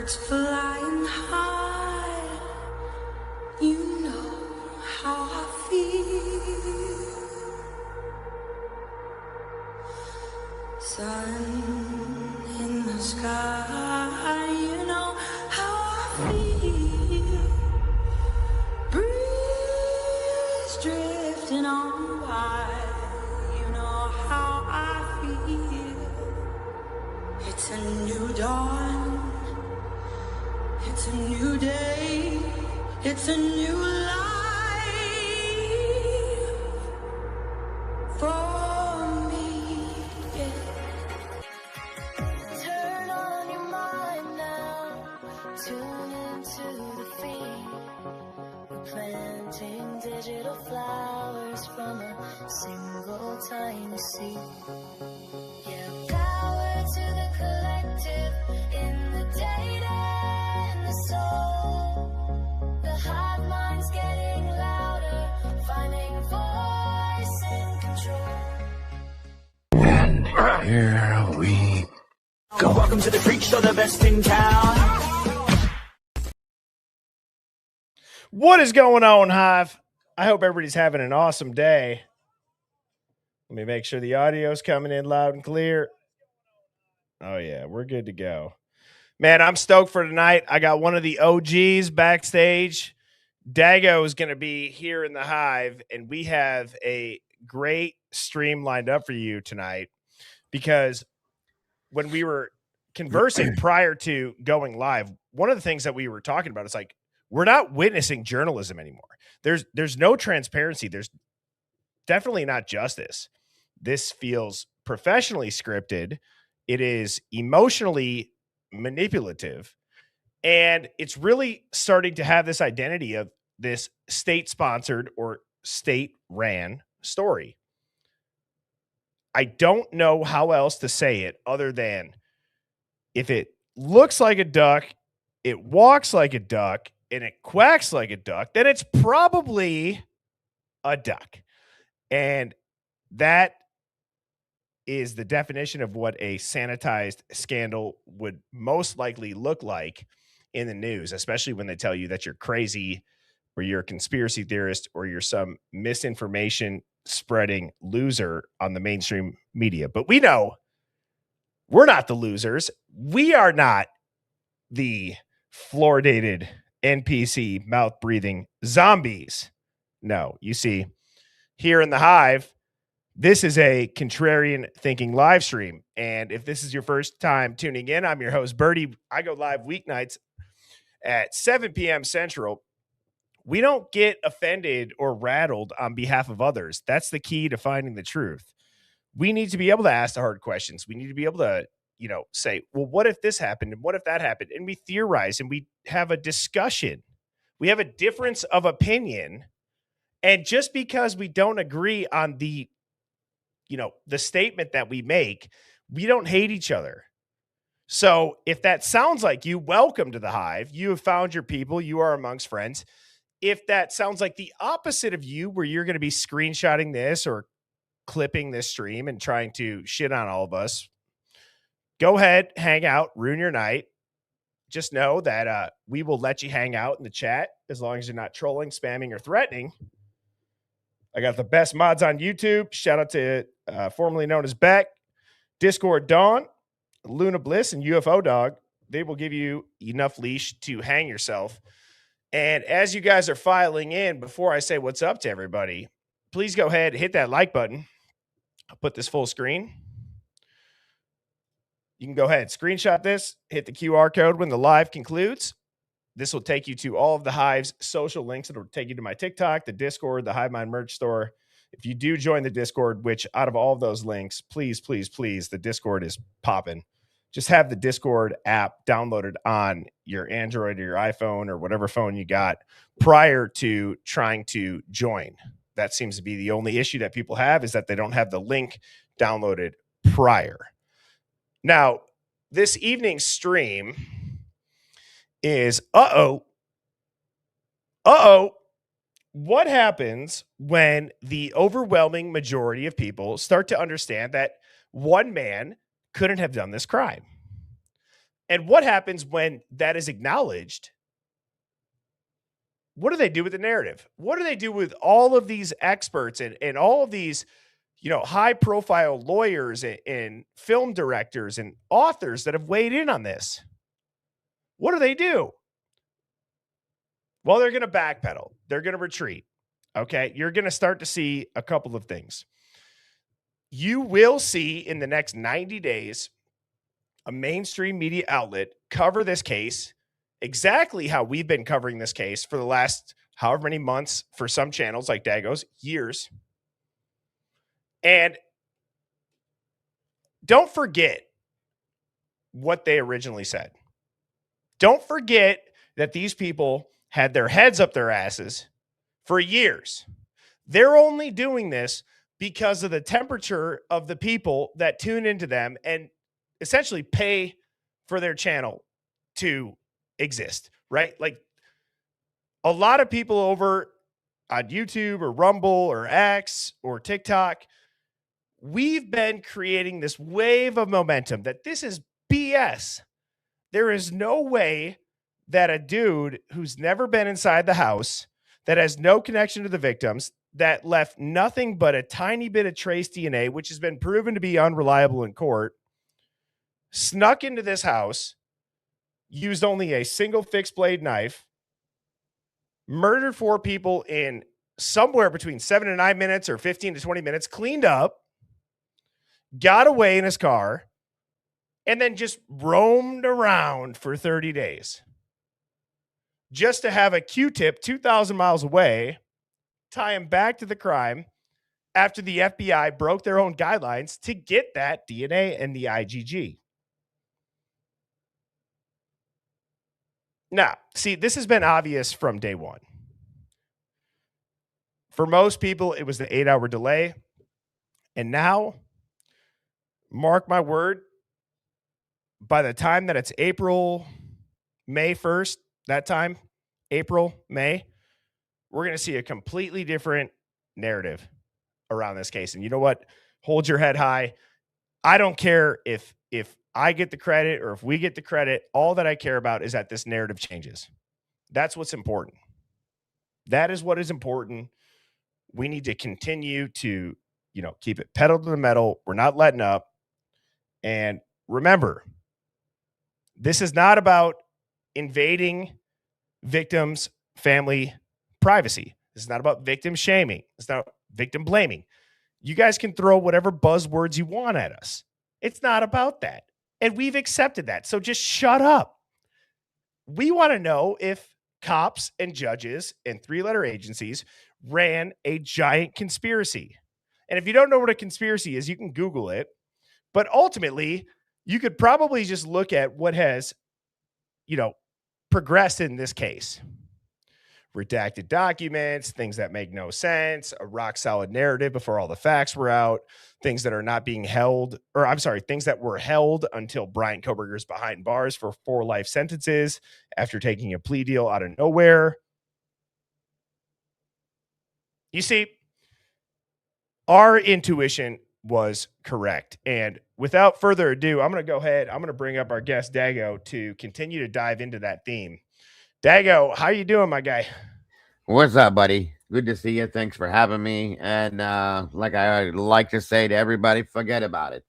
birds flying high, you know how I feel. Sun in the sky, you know how I feel. Breeze drifting on by, you know how I feel. It's a new dawn, it's a new day, it's a new life for me, yeah. Turn on your mind now, tune into the feed. We're planting digital flowers from a single tiny seed. Yeah, power to the collective in the data and the soul. The hive mind's getting louder, finding voice and control. And here we go. Welcome to the Freak Show, the best in town. What is going on, Hive? I hope everybody's having an awesome day. Let me make sure the audio's coming in loud and clear. Oh, yeah, we're good to go. Man, I'm stoked for tonight. I got one of the OGs backstage. Dago is going to be here in the Hive, and we have a great stream lined up for you tonight because when we were conversing prior to going live, one of the things that we were talking about is like, we're not witnessing journalism anymore. There's no transparency. There's definitely not justice. This feels professionally scripted. It is emotionally manipulative. And it's really starting to have this identity of this state-sponsored or state-ran story. I don't know how else to say it other than if it looks like a duck, it walks like a duck, and it quacks like a duck, then it's probably a duck. And that is the definition of what a sanitized scandal would most likely look like in the news, especially when they tell you that you're crazy or you're a conspiracy theorist or you're some misinformation spreading loser on the mainstream media. But we know we're not the losers. We are not the fluoridated NPC mouth-breathing zombies. No, you see, here in the Hive, this is a contrarian thinking live stream. And if this is your first time tuning in, I'm your host, Birdie. I go live weeknights at 7 p.m. Central. We don't get offended or rattled on behalf of others. That's the key to finding the truth. We need to be able to ask the hard questions. We need to be able to, say, well, what if this happened? And what if that happened? And we theorize and we have a discussion. We have a difference of opinion. And just because we don't agree on the statement that we make, we don't hate each other. So if that sounds like you, welcome to the Hive. You have found your people. You are amongst friends. If that sounds like the opposite of you, where you're going to be screenshotting this or clipping this stream and trying to shit on all of us, go ahead, hang out, ruin your night. Just know that we will let you hang out in the chat as long as you're not trolling, spamming, or threatening. I got the best mods on YouTube. Shout out to formerly known as Beck, Discord Dawn, Luna Bliss, and UFO Dog. They will give you enough leash to hang yourself. And as you guys are filing in, before I say what's up to everybody, please go ahead, hit that like button. I'll put this full screen. You can go ahead, screenshot this, hit the QR code when the live concludes. This will take you to all of the Hive's social links. It'll take you to my TikTok, the Discord, the Hive Mind merch store. If you do join the Discord, which out of all of those links, please, please, please, the Discord is popping. Just have the Discord app downloaded on your Android or your iPhone or whatever phone you got prior to trying to join. That seems to be the only issue that people have, is that they don't have the link downloaded prior. Now, this evening's stream is, what happens when the overwhelming majority of people start to understand that one man couldn't have done this crime? And what happens when that is acknowledged? What do they do with the narrative? What do they do with all of these experts and all of these, high profile lawyers and film directors and authors that have weighed in on this? What do they do? Well, they're going to backpedal. They're going to retreat. Okay. You're going to start to see a couple of things. You will see in the next 90 days a mainstream media outlet cover this case exactly how we've been covering this case for the last however many months for some channels like Dago's, years. And don't forget what they originally said. Don't forget that these people had their heads up their asses for years. They're only doing this because of the temperature of the people that tune into them and essentially pay for their channel to exist, right? Like a lot of people over on YouTube or Rumble or X or TikTok, we've been creating this wave of momentum that this is BS. There is no way that a dude who's never been inside the house, that has no connection to the victims, that left nothing but a tiny bit of trace DNA, which has been proven to be unreliable in court, snuck into this house, used only a single fixed blade knife, murdered 4 people in somewhere between 7 to 9 minutes or 15 to 20 minutes, cleaned up, got away in his car, and then just roamed around for 30 days just to have a Q-tip 2,000 miles away tie him back to the crime after the FBI broke their own guidelines to get that DNA and the IgG. Now, see, this has been obvious from day one. For most people, it was the 8-hour delay. And now, mark my word, by the time that it's April, May 1st, that time, April, May, we're going to see a completely different narrative around this case. And you know what? Hold your head high. I don't care if I get the credit or if we get the credit. All that I care about is that this narrative changes. That's what's important. That is what is important. We need to continue to, keep it pedal to the metal. We're not letting up. And remember, this is not about invading victims' family privacy. This is not about victim shaming. It's not victim blaming. You guys can throw whatever buzzwords you want at us. It's not about that. And we've accepted that. So just shut up. We want to know if cops and judges and 3-letter agencies ran a giant conspiracy. And if you don't know what a conspiracy is, you can Google it. But ultimately, you could probably just look at what has, progressed in this case. Redacted documents, things that make no sense, a rock solid narrative before all the facts were out, things that are not being held, things that were held until Brian Koberger's behind bars for 4 life sentences after taking a plea deal out of nowhere. You see, our intuition was correct. And without further ado, I'm going to go ahead. I'm going to bring up our guest, Dago, to continue to dive into that theme. Dago, how you doing, my guy? What's up, buddy? Good to see you. Thanks for having me. And like I like to say to everybody, forget about it.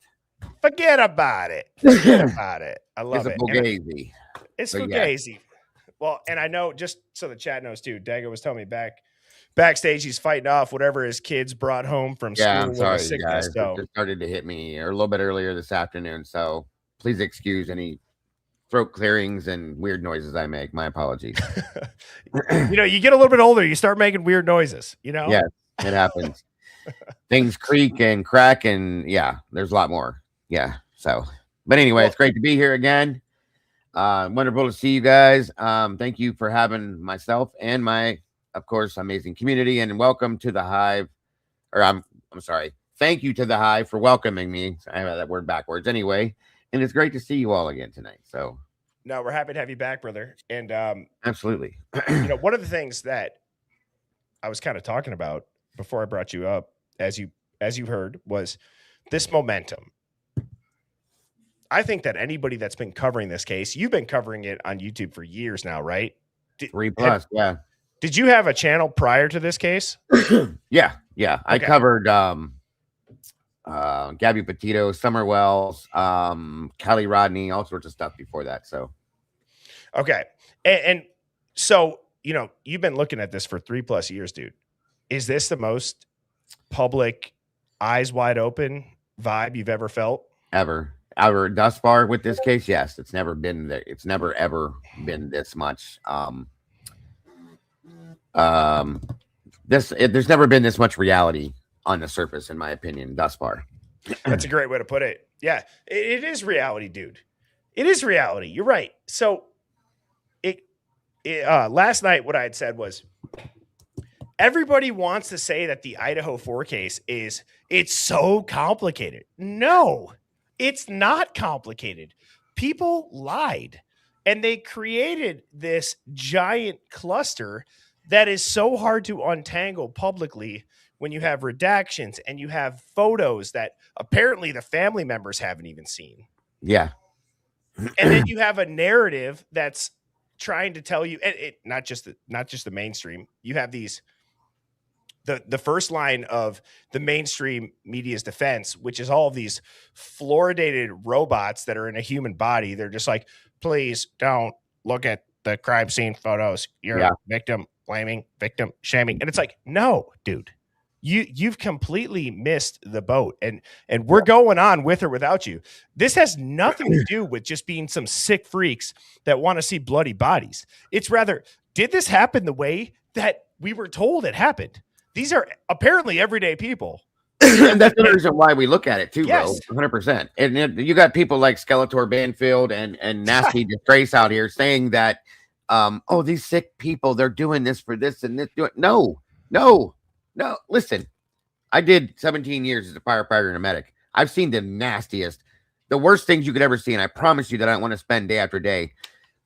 Forget about it. Forget about it. I love it. It's a fugazi. It's fugazi. Yeah. Well, and I know, just so the chat knows too, Dago was telling me backstage he's fighting off whatever his kids brought home from school. Yeah, I'm sorry, sickness, guys. so. It just started to hit me a little bit earlier this afternoon. So please excuse any throat clearings and weird noises I make. My apologies. You get a little bit older, you start making weird noises, Yes, it happens. Things creak and crack, and yeah, there's a lot more. Yeah. So, but anyway, it's great to be here again. Wonderful to see you guys. Thank you for having myself and my, of course, amazing community, and welcome to the Hive. Or I'm sorry. Thank you to the Hive for welcoming me. I have that word backwards anyway. And it's great to see you all again tonight. So, no, we're happy to have you back, brother. And absolutely. One of the things that I was kind of talking about before I brought you up, as you heard, was this momentum. I think that anybody that's been covering this case, you've been covering it on YouTube for years now, right? 3+, yeah. Did you have a channel prior to this case? Yeah. I Okay. covered Gabby Petito, Summer Wells, Kelly Rodney, all sorts of stuff before that. So okay. And so, you know, you've been looking at this for 3+ years, dude. Is this the most public, eyes wide open vibe you've ever felt? Ever thus far with this case? Yes. It's never been there. It's never ever been this much. There's never been this much reality on the surface, in my opinion, thus far. That's a great way to put it. Yeah, it is reality, dude. It is reality. You're right. So last night, what I had said was, everybody wants to say that the Idaho 4 case it's so complicated. No, it's not complicated. People lied, and they created this giant cluster that is so hard to untangle publicly when you have redactions and you have photos that apparently the family members haven't even seen. Yeah. And then you have a narrative that's trying to tell you, and not just the mainstream. You have these, the first line of the mainstream media's defense, which is all of these fluoridated robots that are in a human body. They're just like, please don't look at the crime scene photos. You're victim blaming, victim shaming. And it's like, no, dude, you've completely missed the boat, and we're going on with or without you. This has nothing to do with just being some sick freaks that want to see bloody bodies. It's rather, did this happen the way that we were told it happened? These are apparently everyday people. And that's the reason why we look at it too, Yes. bro. 100%. And you got people like Skeletor Banfield and Nasty Disgrace out here saying that, oh, these sick people, they're doing this for this and this. No. Listen, I did 17 years as a firefighter and a medic. I've seen the nastiest, the worst things you could ever see. And I promise you that I don't want to spend day after day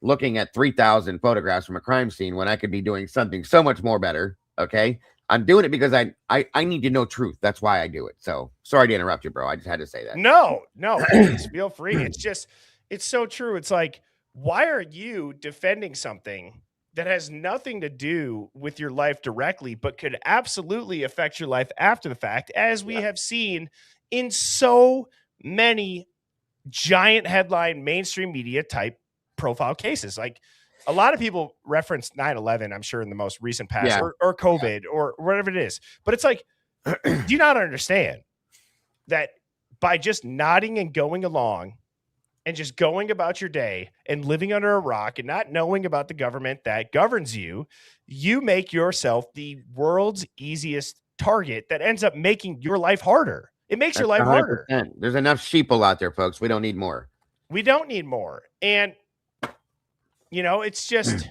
looking at 3,000 photographs from a crime scene when I could be doing something so much more better. Okay. I'm doing it because I need to know truth. That's why I do it. So sorry to interrupt you, bro. I just had to say that. No, please feel free. It's so true. It's like, why are you defending something that has nothing to do with your life directly, but could absolutely affect your life after the fact, as we have seen in so many giant headline mainstream media type profile cases? Like, a lot of people reference 9/11, I'm sure, in the most recent past, or COVID, or whatever it is. But it's like, do you not understand that by just nodding and going along and just going about your day and living under a rock and not knowing about the government that governs you, you make yourself the world's easiest target that ends up making your life harder? It makes your life 100%. Harder. There's enough sheeple out there, folks. We don't need more. We don't need more. And, you know, it's just,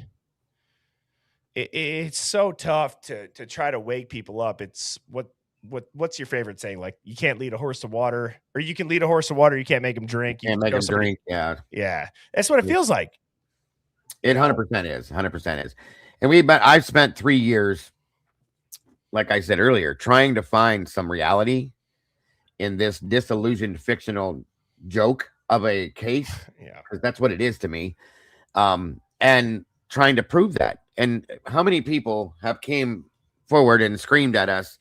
it's so tough to try to wake people up. It's what's your favorite saying? Like, you can't lead a horse to water, or you can lead a horse to water. You can't make him drink. You can't make him drink. Yeah. Yeah. That's what it feels like. It 100% is. 100% is. And I've spent 3 years, like I said earlier, trying to find some reality in this disillusioned fictional joke of a case. Yeah. Because that's what it is to me. And trying to prove that. And how many people have came forward and screamed at us,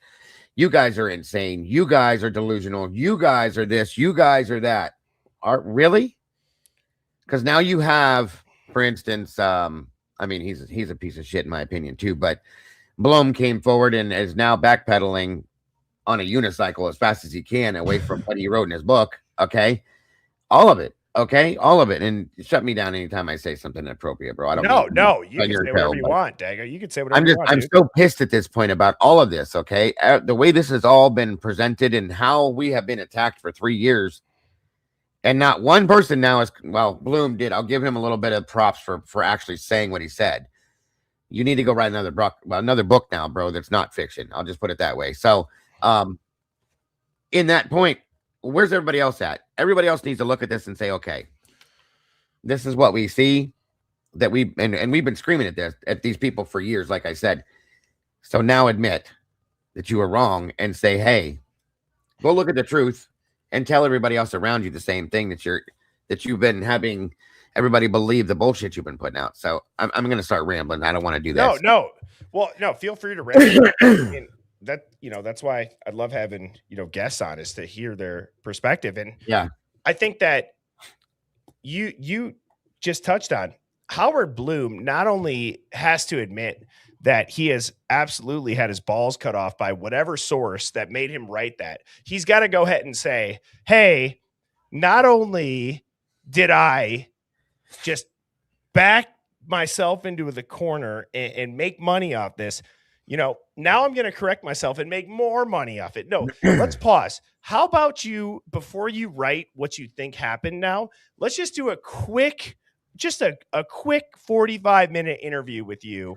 you guys are insane, you guys are delusional, you guys are this, you guys are that. Are really? Because now you have, for instance, I mean, he's a piece of shit in my opinion too, but Blum came forward and is now backpedaling on a unicycle as fast as he can away from what he wrote in his book. Okay. All of it. Okay. All of it. And shut me down anytime I say something inappropriate, bro. I don't No. You can say whatever you want, Dago. You can say whatever you want. I'm so pissed at this point about all of this. Okay. The way this has all been presented and how we have been attacked for 3 years. And not one person now is, well, Bloom did. I'll give him a little bit of props for actually saying what he said. You need to go write another book now, bro. That's not fiction. I'll just put it that way. So, in that point, where's everybody else at? Everybody else needs to look at this and say, okay, this is what we see, that we've been screaming at these people for years, like I said. So now admit that you were wrong and say, hey, go look at the truth and tell everybody else around you the same thing, that that you've been having everybody believe the bullshit you've been putting out. So I'm going to start rambling. I don't want to do that. No. Well, no, feel free to ramble. I mean, that's why I love having, guests on, is to hear their perspective. And yeah, I think that you just touched on Howard Bloom not only has to admit that he has absolutely had his balls cut off by whatever source that made him write that. He's got to go ahead and say, hey, not only did I just back myself into the corner and make money off this, now I'm going to correct myself and make more money off it. No, let's pause. How about you, before you write what you think happened now, let's just do a quick 45-minute interview with you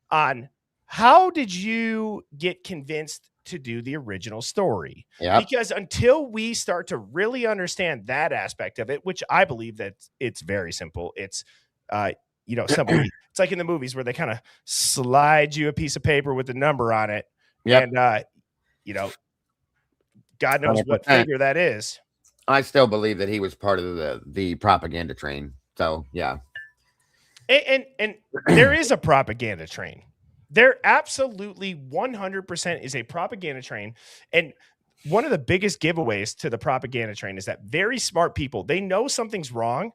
on how did you get convinced to do the original story? Yep. Because until we start to really understand that aspect of it, which I believe that it's very simple. It's, somebody, it's like in the movies where they kind of slide you a piece of paper with a number on it. Yep. And, God knows 100%. what figure that is. I still believe that he was part of the propaganda train. So, yeah. And there is a propaganda train. There absolutely 100% is a propaganda train. And one of the biggest giveaways to the propaganda train is that very smart people, they know something's wrong.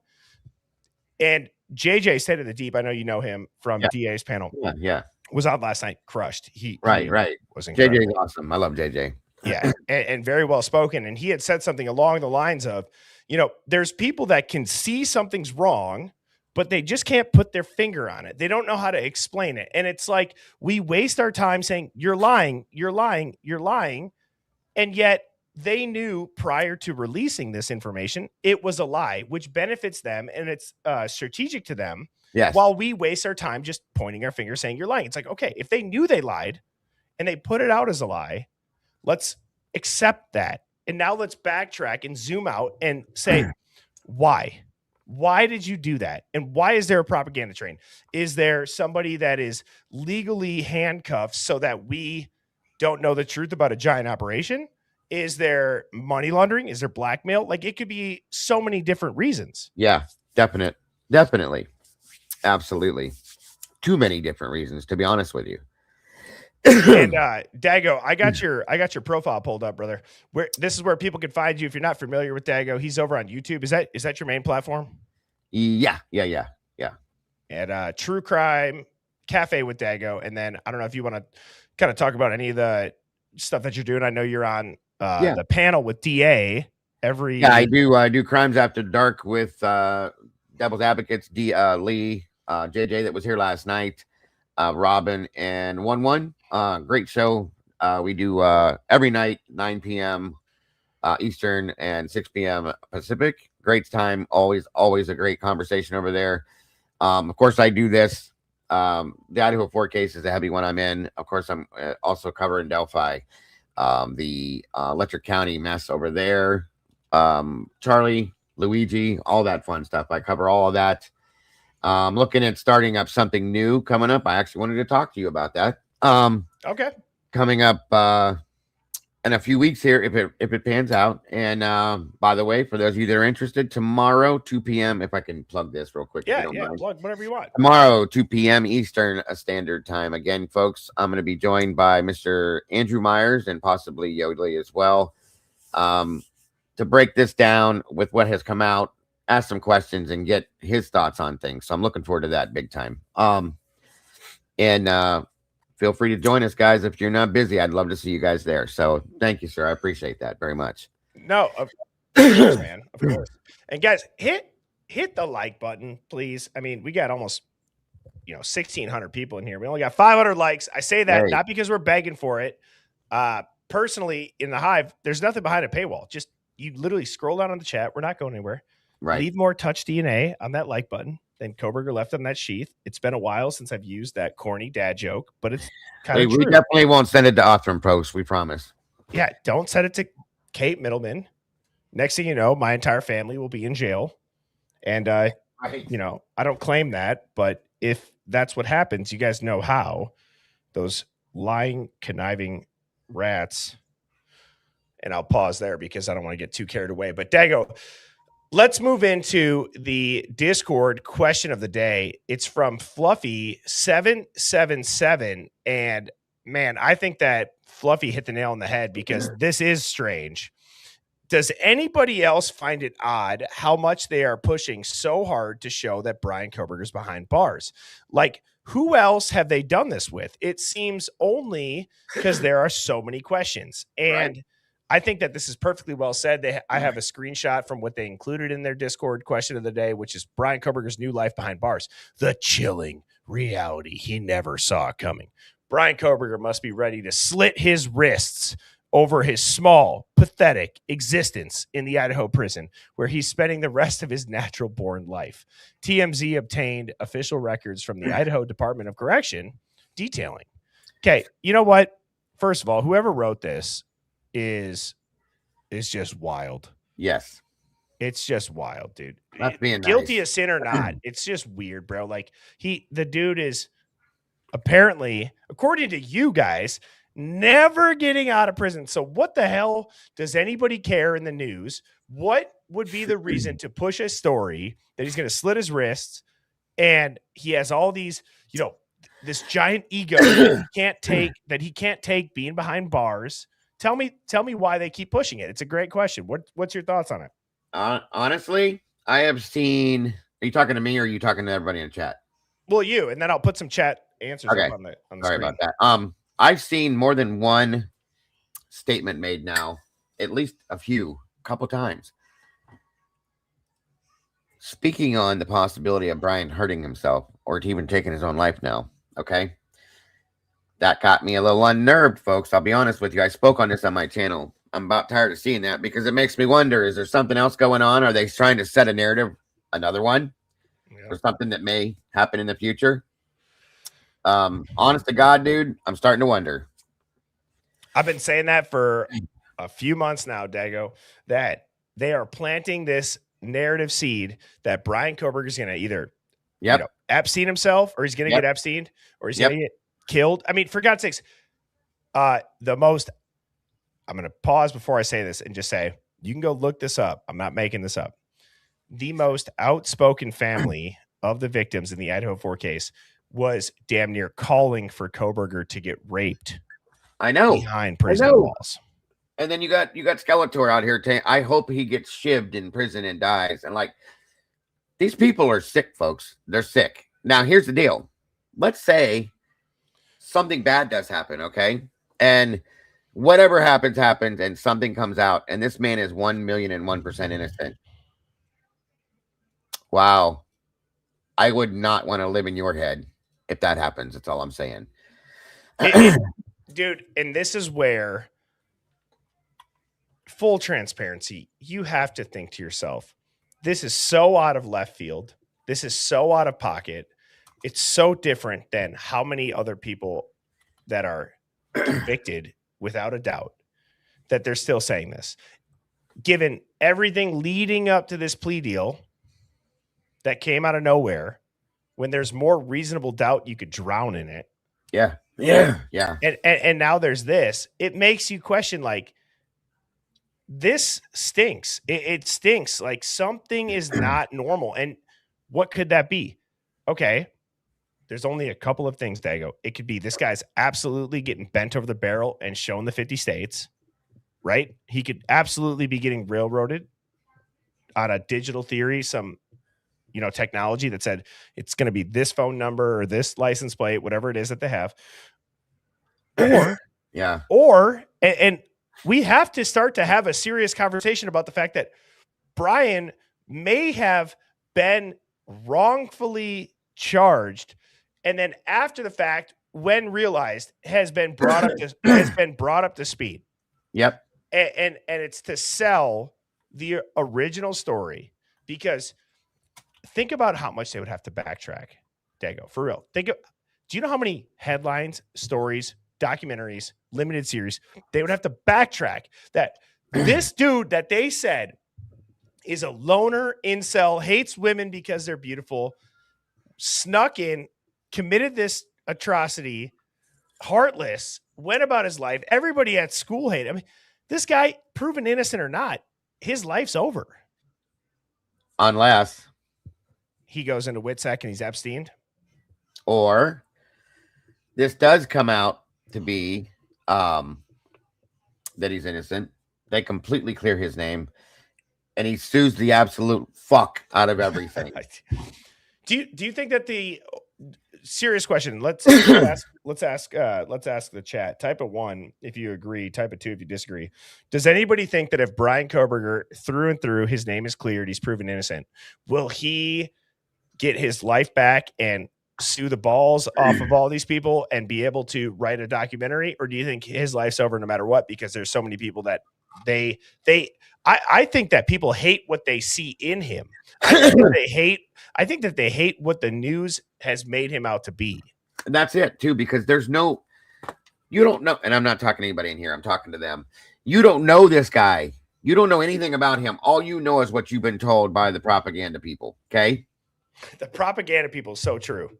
And JJ State of the Deep, I know you know him from DA's panel. Yeah. Was out last night, crushed. He right. Was incredible. JJ's awesome. I love JJ. Yeah, and very well spoken. And he had said something along the lines of, there's people that can see something's wrong, but they just can't put their finger on it. They don't know how to explain it. And it's like we waste our time saying, you're lying, you're lying, you're lying. And yet they knew prior to releasing this information, it was a lie, which benefits them. And it's strategic to them. Yes. While we waste our time just pointing our finger saying you're lying. It's like, okay, if they knew they lied and they put it out as a lie, let's accept that. And now let's backtrack and zoom out and say, why? Why did you do that? And why is there a propaganda train? Is there somebody that is legally handcuffed so that we don't know the truth about a giant operation? Is there money laundering? Is there blackmail? Like, it could be so many different reasons. Yeah, definitely. Absolutely. Too many different reasons, to be honest with you. And Dago, I got your profile pulled up, brother. This is where people can find you if you're not familiar with Dago. He's over on YouTube. Is that your main platform? Yeah. And TruCrime Cafe with Dago. And then I don't know if you want to kind of talk about any of the stuff that you're doing. I know you're on the panel with DA every. Yeah, I do Crimes After Dark with Devil's Advocates, Lee, JJ that was here last night, Robin, and 1-1. Great show. We do every night, 9 p.m. Eastern and 6 p.m. Pacific. Great time. Always a great conversation over there. Of course, I do this. The Idaho 4 case is a heavy one I'm in. Of course, I'm also covering Delphi, the Letcher County mess over there. Charlie, Luigi, all that fun stuff. I cover all of that. Looking at starting up something new coming up. I actually wanted to talk to you about that. Okay. Coming up in a few weeks here, if it pans out. And by the way, for those of you that are interested, tomorrow 2 p.m. if I can plug this real quick. Yeah, plug whatever you want. Tomorrow 2 p.m. Eastern Standard Time. Again, folks, I'm going to be joined by Mr. Andrew Myers and possibly Yodley as well, to break this down with what has come out, ask some questions, and get his thoughts on things. So I'm looking forward to that big time. And feel free to join us, guys. If you're not busy, I'd love to see you guys there. So thank you, sir. I appreciate that very much. No, of course, man. Of course. And guys, hit the like button, please. I mean, we got almost 1,600 people in here. We only got 500 likes. I say that not because we're begging for it. Personally, in the Hive, there's nothing behind a paywall. Just you literally scroll down on the chat. We're not going anywhere. Right. Leave more touch DNA on that like button than Koberger left on that sheath. It's been a while since I've used that corny dad joke, but it's kind of true. We definitely won't send it to Othram Post. We promise. Yeah, don't send it to Kate Middleman. Next thing you know, my entire family will be in jail. And, I don't claim that, but if that's what happens, you guys know how. Those lying, conniving rats. And I'll pause there because I don't want to get too carried away. But Dago, Let's move into the Discord question of the day. It's from Fluffy777. And man, I think that Fluffy hit the nail on the head because this is strange. Does anybody else find it odd how much they are pushing so hard to show that Brian Koberger's behind bars? Like, who else have they done this with? It seems only because there are so many questions. And I think that this is perfectly well said. I have a screenshot from what they included in their Discord question of the day, which is Brian Koberger's new life behind bars, the chilling reality he never saw coming. Brian Koberger must be ready to slit his wrists over his small, pathetic existence in the Idaho prison, where he's spending the rest of his natural-born life. TMZ obtained official records from the Idaho Department of Correction detailing. Okay, you know what? First of all, whoever wrote this is just wild. Yes. It's just wild, dude. That's being guilty nice. of sin or not, it's just weird, bro. Like the dude is apparently, according to you guys, never getting out of prison. So what the hell does anybody care in the news? What would be the reason to push a story that he's going to slit his wrists and he has all these, this giant ego that he can't take being behind bars? Tell me why they keep pushing it. It's a great question. What's your thoughts on it? Honestly, I have seen. Are you talking to me or are you talking to everybody in chat? Well, you, and then I'll put some chat answers up on the Sorry screen. about that. I've seen more than one statement made now, at least a couple times, speaking on the possibility of Brian hurting himself or even taking his own life now. Okay. That got me a little unnerved, folks. I'll be honest with you. I spoke on this on my channel. I'm about tired of seeing that because it makes me wonder, is there something else going on? Are they trying to set a narrative, another one, or something that may happen in the future? Honest to God, dude, I'm starting to wonder. I've been saying that for a few months now, Dago, that they are planting this narrative seed that Brian Koberger is going to either Epstein himself, or he's going to get Epsteined, or he's going to get killed. I mean, for God's sakes, I'm going to pause before I say this and just say, you can go look this up. I'm not making this up. The most outspoken family of the victims in the Idaho 4 case was damn near calling for Koberger to get raped. I know, behind prison walls. And then you got Skeletor out here. I hope he gets shivved in prison and dies. And like, these people are sick, folks. They're sick. Now, here's the deal. Let's say something bad does happen, okay? And whatever happens, and something comes out, and this man is 1,001% innocent. Wow. I would not want to live in your head if that happens. That's all I'm saying. Dude, and this is where, full transparency, you have to think to yourself, this is so out of left field. This is so out of pocket. It's so different than how many other people that are convicted, without a doubt, that they're still saying this. Given everything leading up to this plea deal that came out of nowhere, when there's more reasonable doubt you could drown in it. Yeah. And now there's this. It makes you question, like, this stinks. It stinks. Like, something is not normal. And what could that be? Okay. There's only a couple of things, Dago. It could be this guy's absolutely getting bent over the barrel and shown the 50 states, right? He could absolutely be getting railroaded on a digital theory, some technology that said it's going to be this phone number or this license plate, whatever it is that they have. Or we have to start to have a serious conversation about the fact that Brian may have been wrongfully charged, and then after the fact, when realized, has been brought up to speed. Yep. And it's to sell the original story, because think about how much they would have to backtrack, Dago, for real. Do you know how many headlines, stories, documentaries, limited series they would have to backtrack that this dude that they said is a loner, incel, hates women because they're beautiful, snuck in, committed this atrocity, heartless, went about his life. Everybody at school hated him. This guy, proven innocent or not, his life's over. Unless, he goes into WITSEC and he's Epsteined. or this does come out to be that he's innocent. They completely clear his name, and he sues the absolute fuck out of everything. Do you think that the serious question? Let's ask the chat. Type a 1 if you agree. Type a 2 if you disagree. Does anybody think that if Brian Koberger, through and through, his name is cleared, he's proven innocent, will he get his life back and sue the balls off of all these people and be able to write a documentary? Or do you think his life's over no matter what, because there's so many people that I think that people hate what they see in him. I think that they hate what the news has made him out to be. And that's it too, because you don't know, and I'm not talking to anybody in here, I'm talking to them. You don't know this guy. You don't know anything about him. All you know is what you've been told by the propaganda people. Okay. The propaganda people is so true.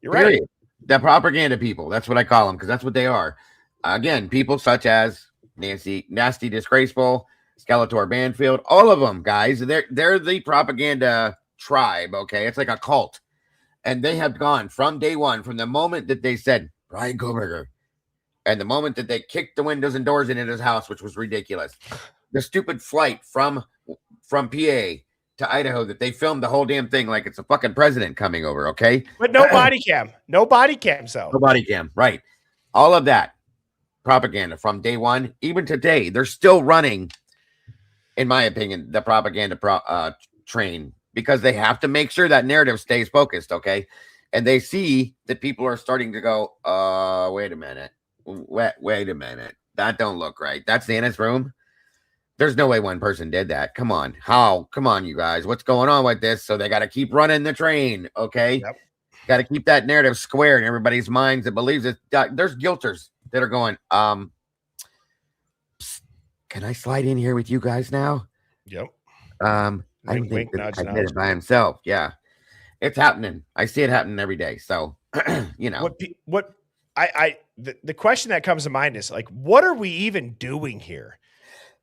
You're Period. right. The propaganda people. That's what I call them, because that's what they are. Again, people such as Nasty Disgraceful, Skeletor Banfield, all of them, guys. They're the propaganda tribe. Okay. It's like a cult. And they have gone from day one, from the moment that they said Brian Koberger, and the moment that they kicked the windows and doors into his house, which was ridiculous. The stupid flight from PA to Idaho, that they filmed the whole damn thing like it's a fucking president coming over, okay? But no body cam. No body cam, so. No body cam, right. All of that propaganda from day one, even today, they're still running, in my opinion, the propaganda train, because they have to make sure that narrative stays focused, okay? And they see that people are starting to go, wait a minute. Wait a minute. That don't look right. That's Anna's room. There's no way one person did that. Come on. How? Come on, you guys. What's going on with this? So they got to keep running the train, okay? Yep. Got to keep that narrative square in everybody's minds that believes it. There's guilters that are going, can I slide in here with you guys now? Yep. I Wink, think nudge, I did nudge. it by himself. Yeah. It's happening. I see it happening every day. So, you know. The question that comes to mind is like, what are we even doing here?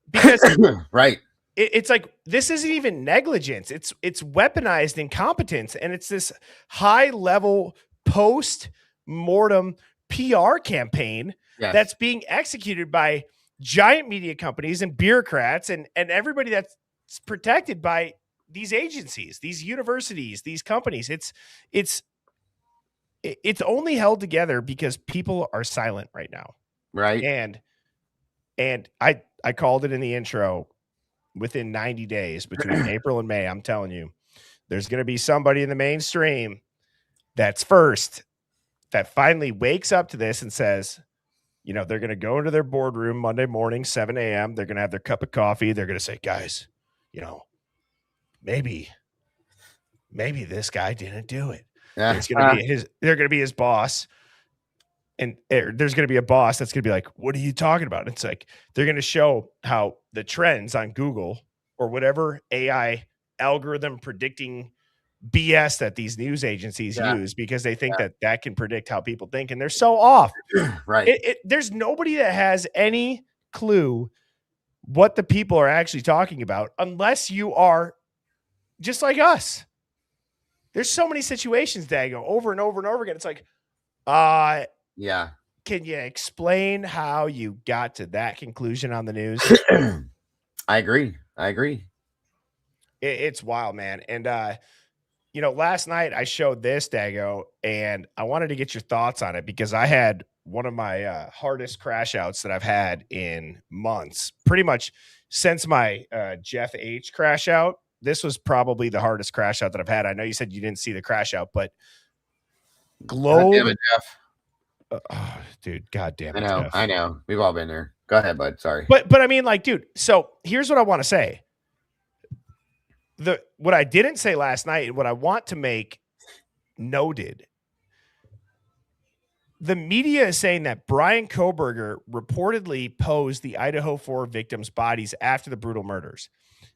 Because right. It's like, this isn't even negligence. It's weaponized incompetence. And it's this high level post-mortem PR campaign that's being executed by giant media companies and bureaucrats and everybody that's protected by these agencies, these universities, these companies. It's only held together because people are silent right now. Right. And I called it in the intro, within 90 days between April and May, I'm telling you, there's going to be somebody in the mainstream that finally wakes up to this and says, you know, they're going to go into their boardroom Monday morning, 7 a.m. They're going to have their cup of coffee. They're going to say, guys, you know, maybe this guy didn't do it. It's going to be they're going to be his boss. And there's going to be a boss that's going to be like, what are you talking about? It's like, they're going to show how the trends on Google or whatever AI algorithm predicting BS that these news agencies use, because they think that can predict how people think. And they're so off. Right. There's nobody that has any clue what the people are actually talking about, unless you are just like us. There's so many situations that go over and over and over again. It's like, yeah. Can you explain how you got to that conclusion on the news? I agree. It's wild, man. And, you know, last night I showed this, Dago, and I wanted to get your thoughts on it because I had one of my hardest crash outs that I've had in months. Pretty much since my Jeff H crash out, this was probably the hardest crash out that I've had. I know you said you didn't see the crash out, but Globe. God damn it, Jeff. Oh, dude, God damn it. Jeff. I know. We've all been there. Go ahead, bud. Sorry. But I mean, like, dude, so here's what I want to say. What I didn't say last night, and what I want to make noted, the media is saying that Brian Koberger reportedly posed the Idaho 4 victims' bodies after the brutal murders.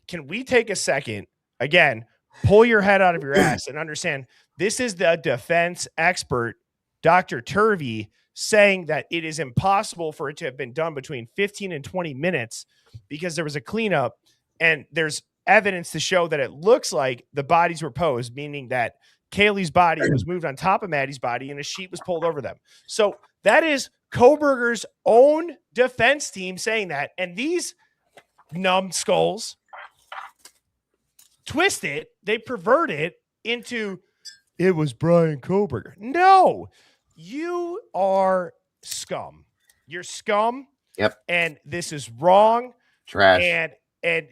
Can we take a second, again, pull your head out of your ass and understand this is the defense expert, Dr. Turvey, saying that it is impossible for it to have been done between 15 and 20 minutes because there was a cleanup and there's evidence to show that it looks like the bodies were posed, meaning that Kaylee's body was moved on top of Maddie's body and a sheet was pulled over them. So that is Kohberger's own defense team saying that. And these numbskulls twist it, they pervert it into it was Brian Kohberger. No, you are scum. You're scum. Yep. And this is wrong. Trash. And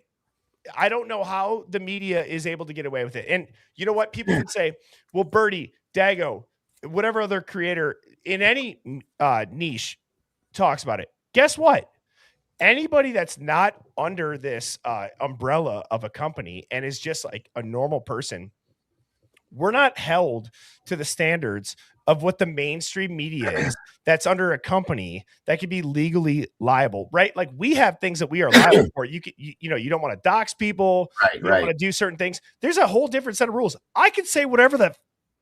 I don't know how the media is able to get away with it. And you know what? People can say, well, Birdie, Dago, whatever other creator in any niche talks about it. Guess what? Anybody that's not under this umbrella of a company and is just like a normal person, we're not held to the standards of what the mainstream media is that's under a company that could be legally liable, right? Like we have things that we are liable for. You don't want to dox people. You don't want to do certain things. There's a whole different set of rules. I can say whatever the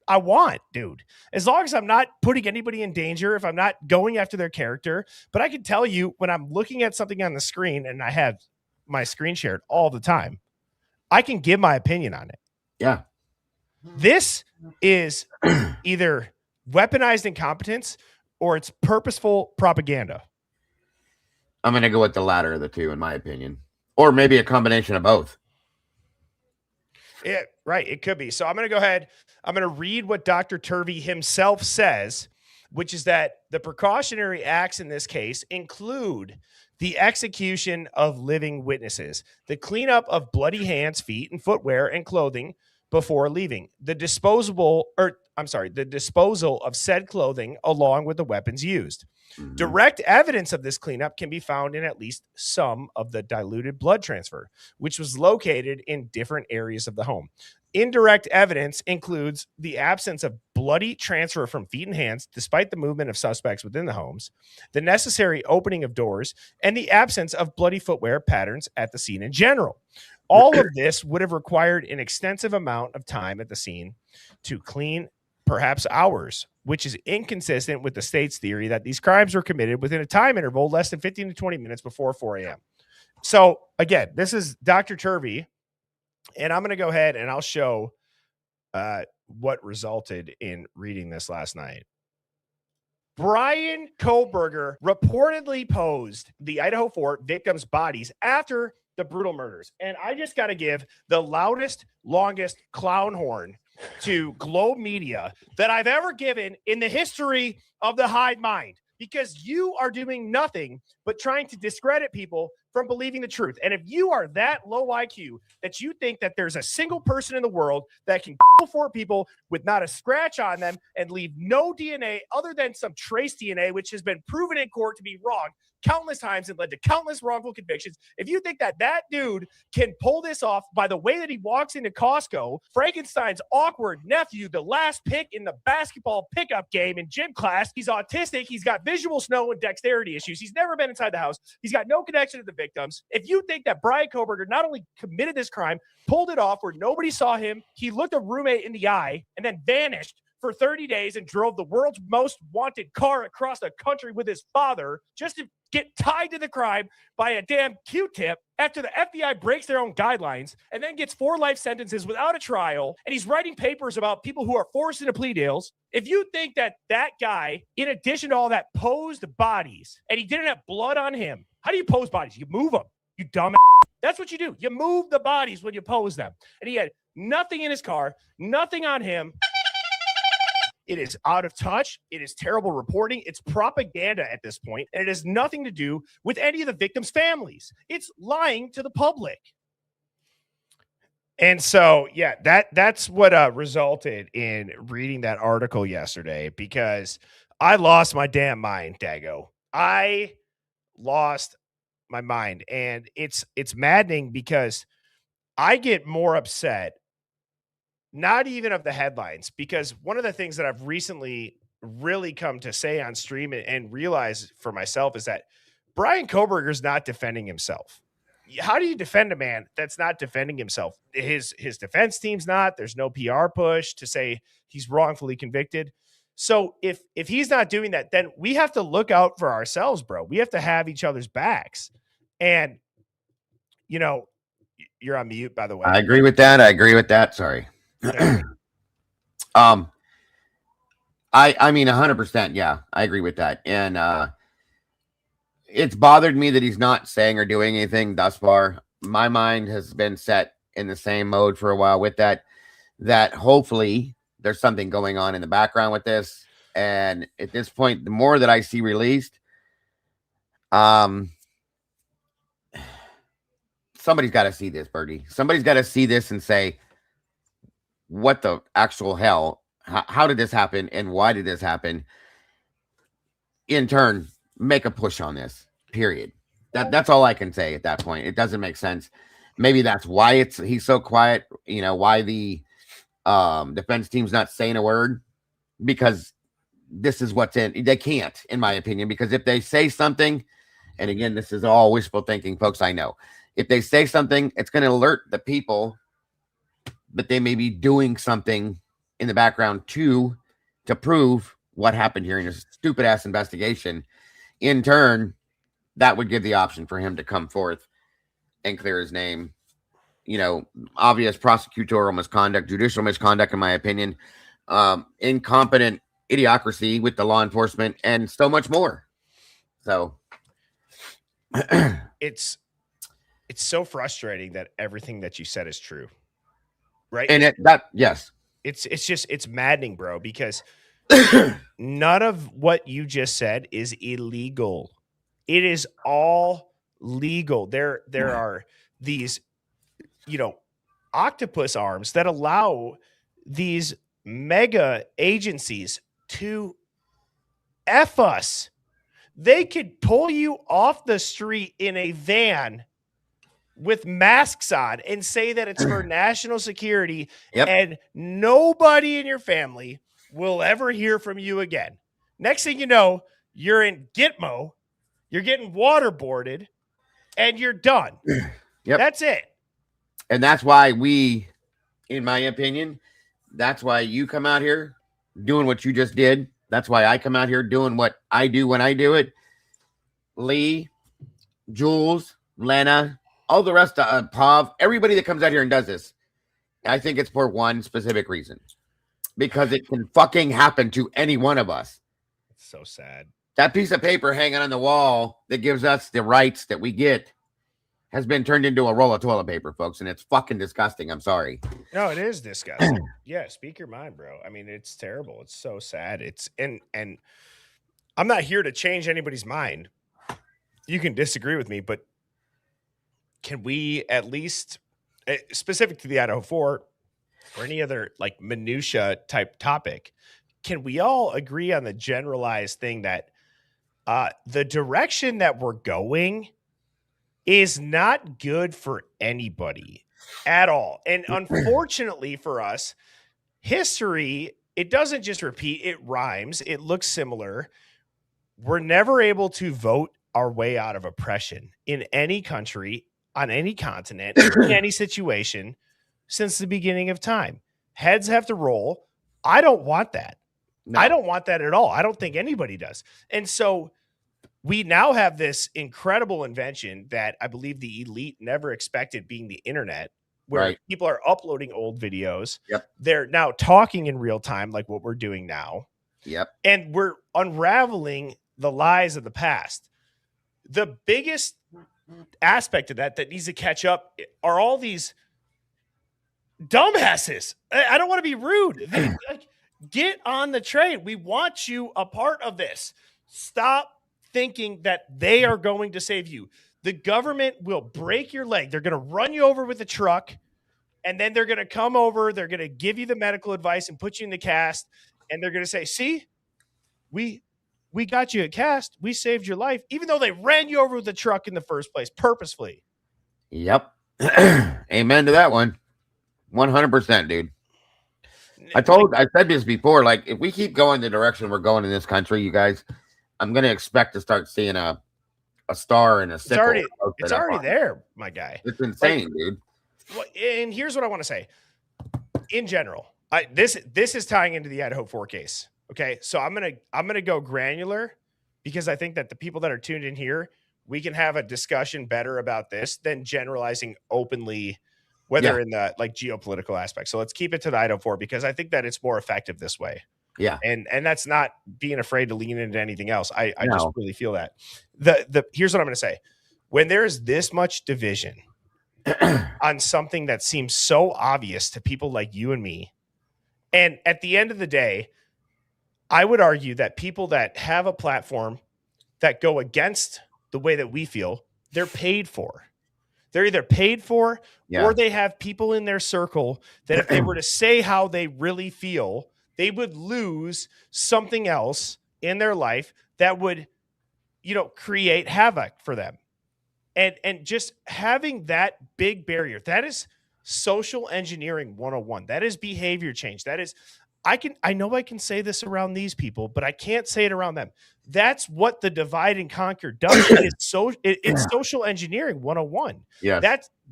I want, dude, as long as I'm not putting anybody in danger, if I'm not going after their character. But I can tell you when I'm looking at something on the screen and I have my screen shared all the time, I can give my opinion on it. Yeah. This is either weaponized incompetence or it's purposeful propaganda. I'm going to go with the latter of the two, in my opinion, or maybe a combination of both. Yeah, right. It could be. So I'm going to go ahead. I'm going to read what Dr. Turvey himself says, which is that the precautionary acts in this case include the execution of living witnesses, the cleanup of bloody hands, feet, and footwear and clothing before leaving, the disposal of said clothing along with the weapons used. Mm-hmm. Direct evidence of this cleanup can be found in at least some of the diluted blood transfer, which was located in different areas of the home. Indirect evidence includes the absence of bloody transfer from feet and hands, despite the movement of suspects within the homes, the necessary opening of doors, and the absence of bloody footwear patterns at the scene in general. All of this would have required an extensive amount of time at the scene to clean, perhaps hours, which is inconsistent with the state's theory that these crimes were committed within a time interval less than 15 to 20 minutes before 4 a.m. So, again, this is Dr. Turvey, and I'm going to go ahead and I'll show what resulted in reading this last night. Brian Kohberger reportedly posed the Idaho 4 victims' bodies after the brutal murders. And I just got to give the loudest, longest clown horn to Globe Media that I've ever given in the history of the hive mind, because you are doing nothing but trying to discredit people from believing the truth. And if you are that low IQ that you think that there's a single person in the world that can kill 4 people with not a scratch on them and leave no DNA other than some trace DNA, which has been proven in court to be wrong countless times and led to countless wrongful convictions. If you think that that dude can pull this off by the way that he walks into Costco, Frankenstein's awkward nephew, the last pick in the basketball pickup game in gym class, he's autistic, he's got visual snow and dexterity issues, he's never been inside the house, he's got no connection to the victims. If you think that Brian Kohberger not only committed this crime, pulled it off where nobody saw him, he looked a roommate in the eye and then vanished for 30 days and drove the world's most wanted car across the country with his father just to get tied to the crime by a damn Q-tip after the FBI breaks their own guidelines and then gets 4 life sentences without a trial, and he's writing papers about people who are forced into plea deals. If you think that that guy, in addition to all that, posed bodies and he didn't have blood on him, how do you pose bodies? You move them, you dumb ass. That's what you do. You move the bodies when you pose them. And he had nothing in his car, nothing on him. It is out of touch. It is terrible reporting. It's propaganda at this point, and it has nothing to do with any of the victims' families. It's lying to the public. And so, yeah, that's what resulted in reading that article yesterday, because I lost my damn mind, Dago. I lost my mind, and it's maddening because I get more upset not even of the headlines, because one of the things that I've recently really come to say on stream and realize for myself is that Brian Kohberger is not defending himself. How do you defend a man that's not defending himself? His defense team's not. There's no PR push to say he's wrongfully convicted. So if he's not doing that, then we have to look out for ourselves, bro. We have to have each other's backs. And, you know, You're on mute, by the way. I agree with that. Sorry. I mean 100%. Yeah, I agree with that. And it's bothered me that he's not saying or doing anything thus far. My mind has been set in the same mode for a while with that hopefully there's something going on in the background with this. And at this point, the more that I see released, somebody's got to see this, Birdie. Somebody's got to see this and say, what the actual hell? How did this happen? And why did this happen? In turn, make a push on this, period. That's all I can say at that point. It doesn't make sense. Maybe that's why he's so quiet. You know, why the defense team's not saying a word, because this is what's in. They can't, in my opinion, because if they say something, and again, this is all wishful thinking, folks, I know. If they say something, it's going to alert the people that they may be doing something in the background to prove what happened here in a stupid ass investigation. In turn, that would give the option for him to come forth and clear his name. You know, obvious prosecutorial misconduct, judicial misconduct, in my opinion, incompetent idiocracy with the law enforcement, and so much more. So it's so frustrating that everything that you said is true, right? And yes, it's maddening, bro, because none of what you just said is illegal. It is all legal. There are these, you know, octopus arms that allow these mega agencies to F us. They could pull you off the street in a van with masks on and say that it's for national security, and nobody in your family will ever hear from you again. Next thing you know, you're in Gitmo, you're getting waterboarded, and you're done. That's it. And that's why we, in my opinion, that's why you come out here doing what you just did. That's why I come out here doing what I do when I do it. Lee, Jules, Lena, all the rest of Pav, everybody that comes out here and does this, I think it's for one specific reason. Because it can fucking happen to any one of us. It's so sad. That piece of paper hanging on the wall that gives us the rights that we get has been turned into a roll of toilet paper, folks, and it's fucking disgusting. I'm sorry. No, it is disgusting. Yeah, speak your mind, bro. I mean, it's terrible. It's so sad. It's and I'm not here to change anybody's mind. You can disagree with me, but can we at least, specific to the Idaho 4 or any other like minutia type topic, can we all agree on the generalized thing that the direction that we're going is not good for anybody at all? And unfortunately for us, history, it doesn't just repeat, it rhymes, it looks similar. We're never able to vote our way out of oppression in any country, on any continent, in any situation since the beginning of time. Heads have to roll. I don't want that. No. I don't want that at all. I don't think anybody does. And so we now have this incredible invention that I believe the elite never expected, being the internet, where people are uploading old videos. They're now talking in real time, like what we're doing now. And we're unraveling the lies of the past. The biggest aspect of that needs to catch up are all these dumbasses. I don't want to be rude. Get on the train. We want you a part of this. Stop thinking that they are going to save you. The government will break your leg. They're going to run you over with a truck, and then they're going to come over. They're going to give you the medical advice and put you in the cast, and they're going to say, see, we got you a cast. We saved your life, even though they ran you over with a truck in the first place, purposefully. Amen to that one. 100%, dude. I said this before, like, if we keep going the direction we're going in this country, you guys, I'm going to expect to start seeing a star and a sickle. It's already there, my guy. It's insane, dude. Well, and here's what I want to say. In general, this is tying into the Idaho 4 case. Okay, so I'm gonna go granular because I think that the people that are tuned in here we can have a discussion better about this than generalizing openly, whether in the like geopolitical aspect. So let's keep it to the IDAHO 4 because I think that it's more effective this way. Yeah. And that's not being afraid to lean into anything else. I No. just really feel that. Here's what I'm going to say. When there's this much division on something that seems so obvious to people like you and me, and at the end of the day, I would argue that people that have a platform that go against the way that we feel, they're paid for. They're either paid for or they have people in their circle that if they were to say how they really feel, they would lose something else in their life that would, create havoc for them. And just having that big barrier, that is social engineering 101. That is behavior change. That is, I know I can say this around these people, but I can't say it around them. That's what the divide and conquer does. It's social engineering 101. Yeah.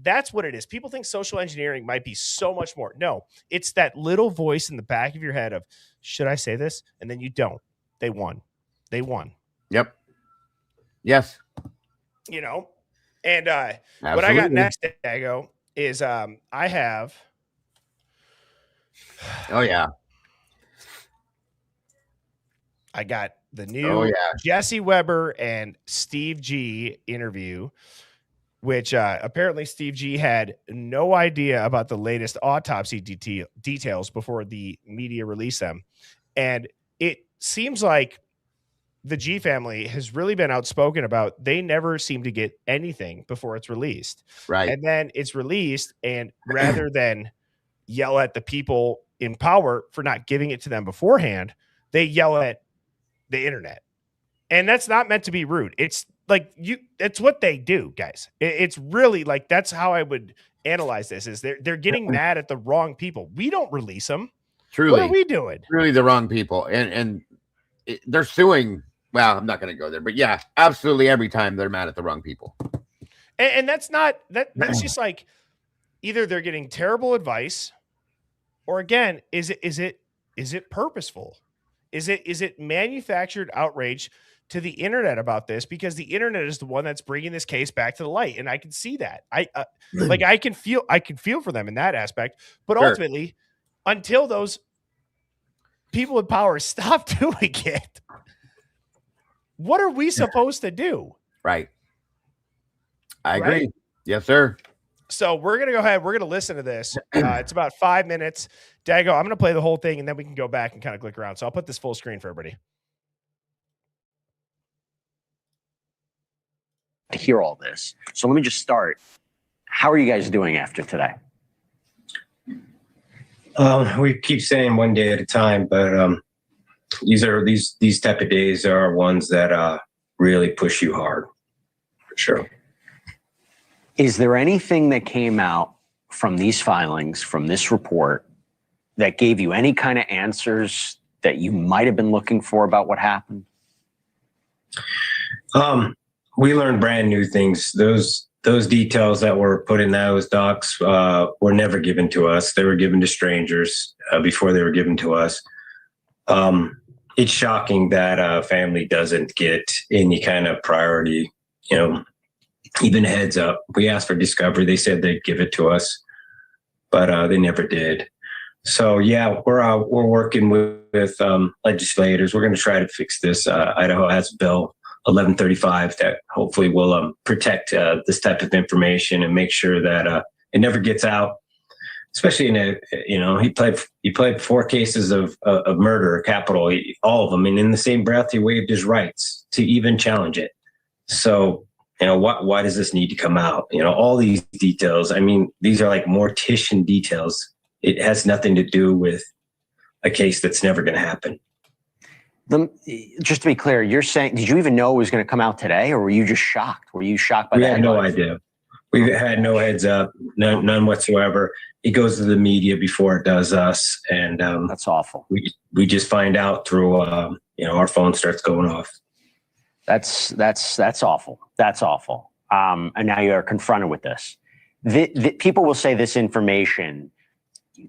That's what it is. People think social engineering might be so much more. No, it's that little voice in the back of your head of, should I say this? And then you don't. They won. Yep. Yes. And what I got next, Dago, is I have. Oh, yeah. I got the new Jesse Weber and Steve G interview, which apparently Steve G had no idea about the latest autopsy details before the media released them. And it seems like the G family has really been outspoken about they never seem to get anything before it's released. Right. And then it's released, and rather than yell at the people in power for not giving it to them beforehand, they yell at the internet. And that's not meant to be rude. It's like it's what they do, guys. It's really like, that's how I would analyze this, is they're getting mad at the wrong people. We don't release them. Truly. What are we doing? Truly the wrong people. And they're suing. Well, I'm not going to go there, but yeah, absolutely. Every time they're mad at the wrong people. And that's not, that's just like, either they're getting terrible advice, or again, is it purposeful? Is it manufactured outrage to the internet about this? Because the internet is the one that's bringing this case back to the light, and I can see that. I can feel for them in that aspect. But ultimately, until those people in power stop doing it, what are we supposed to do? Right. I agree. Right? Yes, sir. So we're going to go ahead. We're going to listen to this. It's about 5 minutes. Dago, I'm going to play the whole thing, and then we can go back and kind of click around. So I'll put this full screen for everybody. To hear all this. So let me just start. How are you guys doing after today? We keep saying one day at a time, but these type of days are ones that really push you hard, for sure. Is there anything that came out from these filings, from this report, that gave you any kind of answers that you might have been looking for about what happened? We learned brand new things. Those details that were put in those docs were never given to us. They were given to strangers before they were given to us. It's shocking that a family doesn't get any kind of priority, even a heads up. We asked for discovery. They said they'd give it to us, but they never did. So yeah, we're working with legislators. We're going to try to fix this. Idaho has Bill 1135 that hopefully will protect this type of information and make sure that it never gets out. Especially he pled 4 cases of murder, capital, all of them, and in the same breath he waived his rights to even challenge it. So why does this need to come out? All these details. I mean, these are like mortician details. It has nothing to do with a case that's never going to happen. Just to be clear, you're saying, did you even know it was going to come out today, or were you just shocked? Were you shocked by that? We had no idea. We had no heads up, none whatsoever. It goes to the media before it does us, and that's awful. We just find out through our phone starts going off. That's awful. That's awful. And now you're confronted with this. People will say this information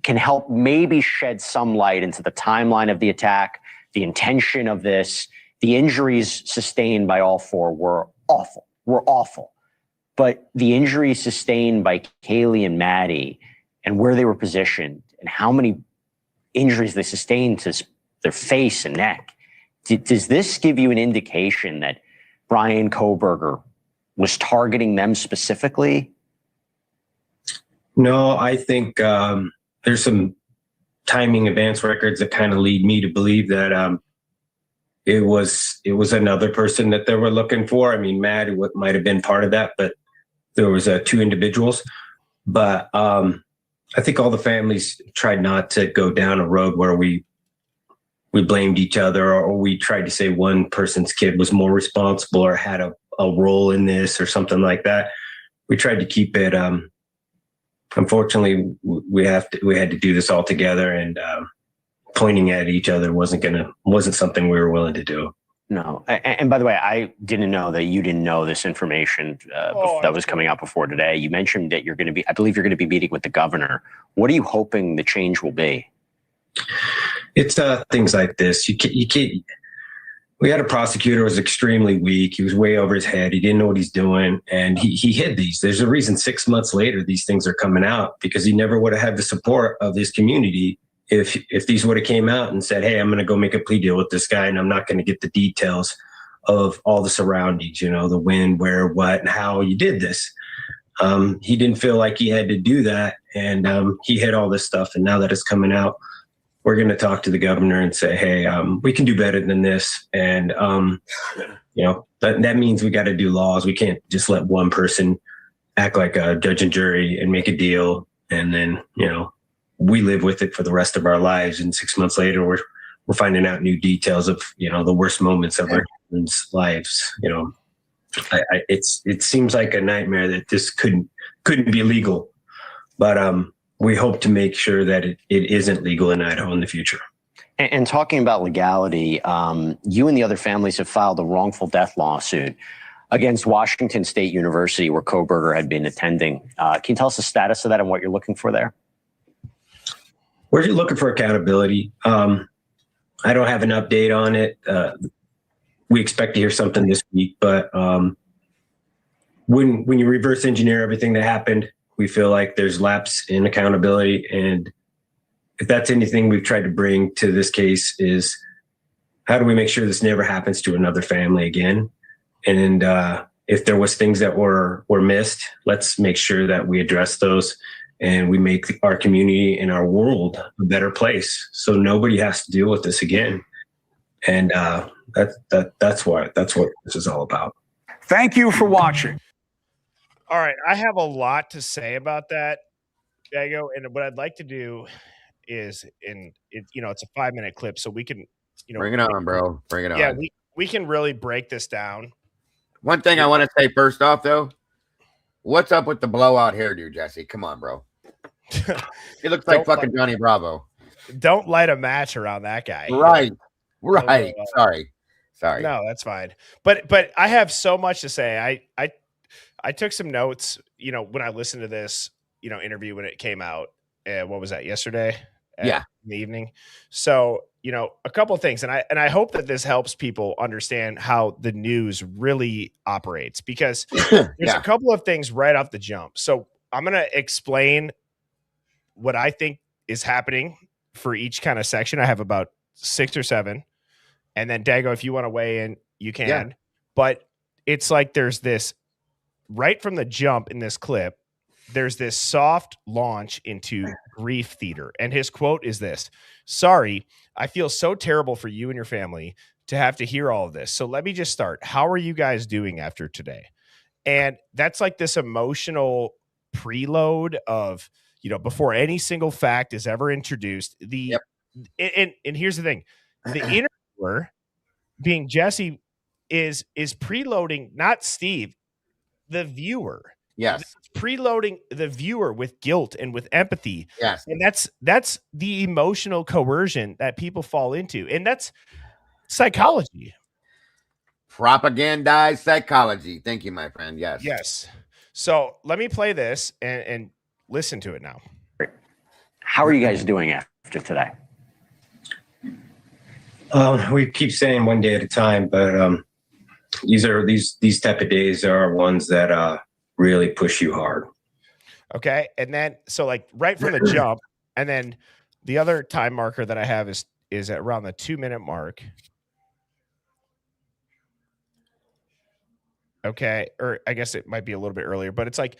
can help maybe shed some light into the timeline of the attack, the intention of this. The injuries sustained by all 4 were awful. were awful. But the injuries sustained by Kaylee and Maddie and where they were positioned and how many injuries they sustained to their face and neck, does this give you an indication that Bryan Kohberger was targeting them specifically? No, I think there's some timing advance records that kind of lead me to believe that it was another person that they were looking for. I mean, Matt might have been part of that, but there was two individuals. But I think all the families tried not to go down a road where we blamed each other, or we tried to say one person's kid was more responsible or had a role in this or something like that. We tried to keep it. Unfortunately, we had to do this all together, and pointing at each other wasn't something we were willing to do. No. And by the way, I didn't know that you didn't know this information that was coming out before today. You mentioned that I believe you're going to be meeting with the governor. What are you hoping the change will be? It's things like this. You can't. We had a prosecutor who was extremely weak. He was way over his head. He didn't know what he's doing, and he hid these. There's a reason 6 months later these things are coming out, because he never would have had the support of his community if these would have came out and said, "Hey, I'm going to go make a plea deal with this guy, and I'm not going to get the details of all the surroundings, the when, where, what, and how you did this." He didn't feel like he had to do that, and he hid all this stuff. And now that it's coming out, we're going to talk to the governor and say, "Hey, we can do better than this." And, that means we got to do laws. We can't just let one person act like a judge and jury and make a deal. And then, we live with it for the rest of our lives. And 6 months later, we're finding out new details of, the worst moments of our children's lives. It seems like a nightmare that this couldn't be legal, but, we hope to make sure that it isn't legal in Idaho in the future. And talking about legality, you and the other families have filed a wrongful death lawsuit against Washington State University, where Kohberger had been attending. Can you tell us the status of that and what you're looking for there? We're just looking for accountability. I don't have an update on it. We expect to hear something this week, but when you reverse engineer everything that happened, we feel like there's lapse in accountability. And if that's anything we've tried to bring to this case, is how do we make sure this never happens to another family again? And if there was things that were missed, let's make sure that we address those and we make our community and our world a better place, so nobody has to deal with this again. And that's what this is all about. Thank you for watching. All right, I have a lot to say about that, Dago, and what I'd like to do is, it's a 5-minute clip, so we can, bring it on, bro. Bring it on. Yeah, we can really break this down. One thing I want to say first off, though, what's up with the blowout hairdo, Jesse? Come on, bro. He looks like fucking Johnny Bravo. Don't light a match around that guy. Right. Sorry. No, that's fine. But I have so much to say. I took some notes, when I listened to this, interview when it came out. What was that, yesterday? Yeah. In the evening. So, a couple of things. And I hope that this helps people understand how the news really operates, because there's a couple of things right off the jump. So I'm going to explain what I think is happening for each kind of section. I have about 6 or 7. And then Dago, if you want to weigh in, you can. Yeah. But it's like there's this right from the jump in this clip, there's this soft launch into grief theater. And his quote is this: "Sorry, I feel so terrible for you and your family to have to hear all of this. So let me just start. How are you guys doing after today?" And that's like this emotional preload of, before any single fact is ever introduced. And here's the thing. The interviewer, being Jesse, is preloading, not Steve, the viewer. Yes. It's preloading the viewer with guilt and with empathy. Yes. And that's the emotional coercion that people fall into. And that's psychology. Propagandized psychology. Thank you, my friend. Yes. Yes. So let me play this and listen to it now. How are you guys doing after today? We keep saying one day at a time, but these type of days are ones that really push you hard. Okay. And then, so like right from the jump, and then the other time marker that I have is at around the 2-minute mark. Okay. Or I guess it might be a little bit earlier, but it's like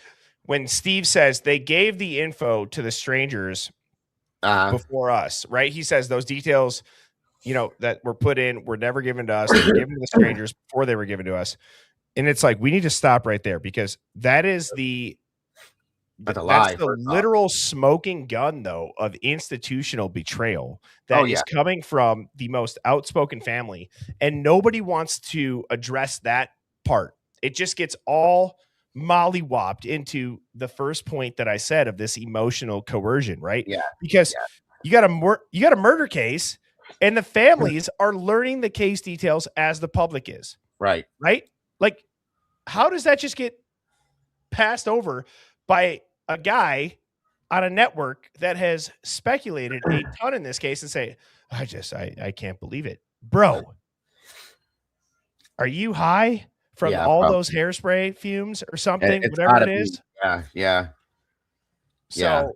when Steve says they gave the info to the strangers before us, right? He says those details, that were put in were never given to us. They were given to the strangers before they were given to us. And it's like, we need to stop right there, because that is That's a lie. That's the literal smoking gun, though, of institutional betrayal that is coming from the most outspoken family. And nobody wants to address that part. It just gets all mollywopped into the first point that I said of this emotional coercion, right? Yeah. Because you got a murder case, and the families are learning the case details as the public is. Right. Right? Like, how does that just get passed over by a guy on a network that has speculated a ton in this case and say, I can't believe it. Bro, are you high from all those hairspray fumes or something, whatever it is? Yeah. So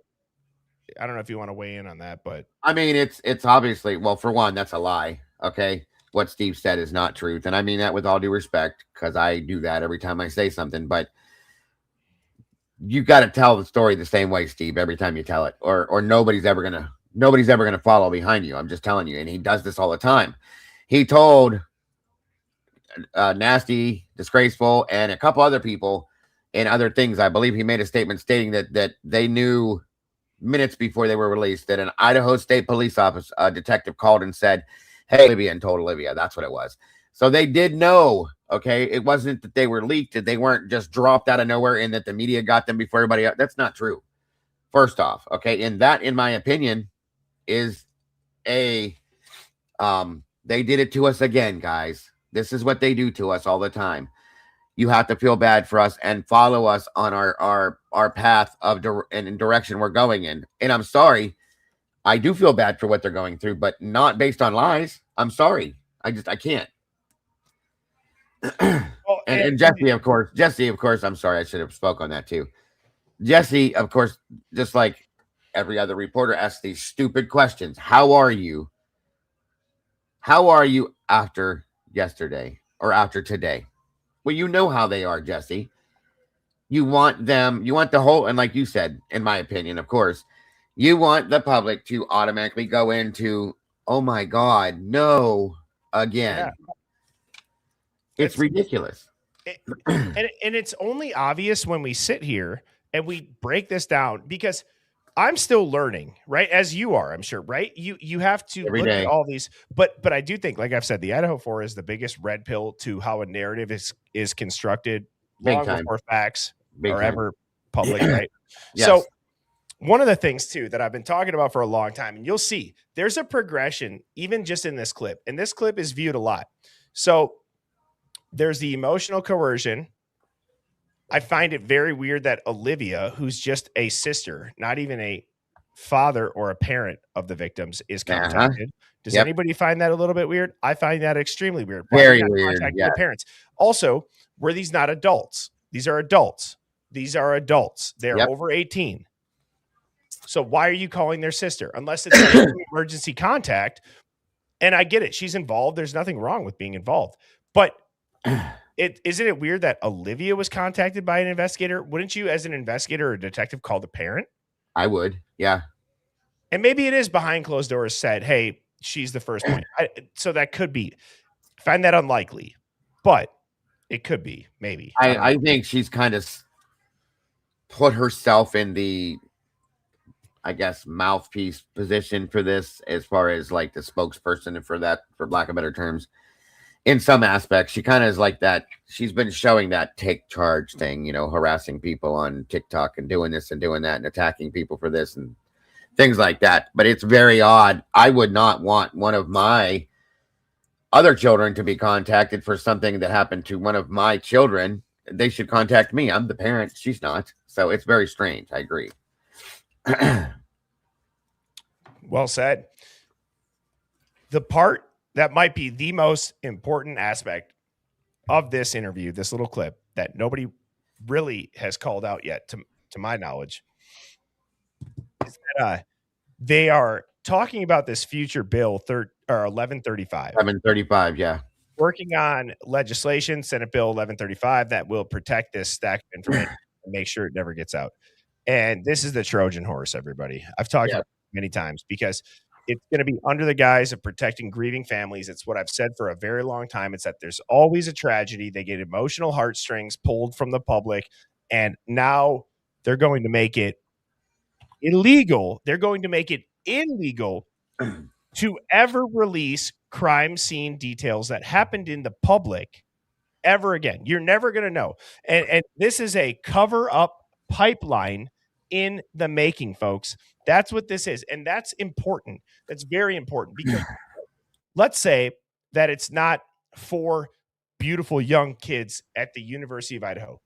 I don't know if you want to weigh in on that, but I mean, it's obviously, well, for one, that's a lie. Okay. What Steve said is not truth. And I mean that with all due respect, because I do that every time I say something, but you got to tell the story the same way, Steve, every time you tell it, or nobody's ever going to follow behind you. I'm just telling you. And he does this all the time. He told Nasty, Disgraceful, and a couple other people and other things. I believe he made a statement stating that they knew minutes before they were released that an Idaho State Police officer, detective called and said, "Hey, Olivia," and told Olivia. That's what it was. So they did know. Okay, it wasn't that they were leaked, that they weren't just dropped out of nowhere and that the media got them before everybody else. That's not true. First off, okay, and that, in my opinion, is they did it to us again, guys. This is what they do to us all the time. You have to feel bad for us and follow us on our path of and direction we're going in. And I'm sorry, I do feel bad for what they're going through, but not based on lies. I'm sorry, I can't. And Jesse, of course, I'm sorry, I should have spoke on that too. Jesse, of course, just like every other reporter, asks these stupid questions. How are you after yesterday or after today? Well, you know how they are, Jesse. You want the whole, and like you said, in my opinion, of course, you want the public to automatically go into, oh my God, no, again. Yeah. It's ridiculous. And it's only obvious when we sit here and we break this down, because I'm still learning, right? As you are, I'm sure, right? You have to look at all these, but I do think, like I've said, the Idaho 4 is the biggest red pill to how a narrative is constructed long before facts are ever public, right? Yes. So one of the things too that I've been talking about for a long time, and you'll see there's a progression even just in this clip, and this clip is viewed a lot. So there's the emotional coercion. I find it very weird that Olivia, who's just a sister, not even a father or a parent of the victims, is contacted. Does anybody find that a little bit weird? I find that extremely weird. Very weird. The parents. Also, were these not adults? These are adults. They're over 18. So why are you calling their sister? Unless it's an emergency contact. And I get it. She's involved. There's nothing wrong with being involved. But isn't it weird that Olivia was contacted by an investigator? Wouldn't you, as an investigator or a detective, call the parent? I would, yeah. And maybe it is behind closed doors said, hey, she's the first point. So that could be. I find that unlikely, but it could be, maybe. I think she's kind of put herself in the, I guess, mouthpiece position for this, as far as like the spokesperson for that, for lack of better terms. In some aspects, she kind of is like that. She's been showing that take charge thing, harassing people on TikTok and doing this and doing that and attacking people for this and things like that. But it's very odd. I would not want one of my other children to be contacted for something that happened to one of my children. They should contact me. I'm the parent. She's not. So it's very strange. I agree. Well said. The part that might be the most important aspect of this interview, this little clip that nobody really has called out yet, to my knowledge, is that they are talking about this future bill 1135. 735, yeah. Working on legislation, Senate Bill 1135, that will protect this stack of information and make sure it never gets out. And this is the Trojan horse, everybody. I've talked about it many times because it's going to be under the guise of protecting grieving families. It's what I've said for a very long time. It's that there's always a tragedy. They get emotional heartstrings pulled from the public, and now they're going to make it illegal. They're going to make it illegal to ever release crime scene details that happened in the public ever again. You're never going to know. And this is a cover up pipeline in the making, folks. That's what this is. And that's important. That's very important because let's say that it's not 4 beautiful young kids at the University of Idaho.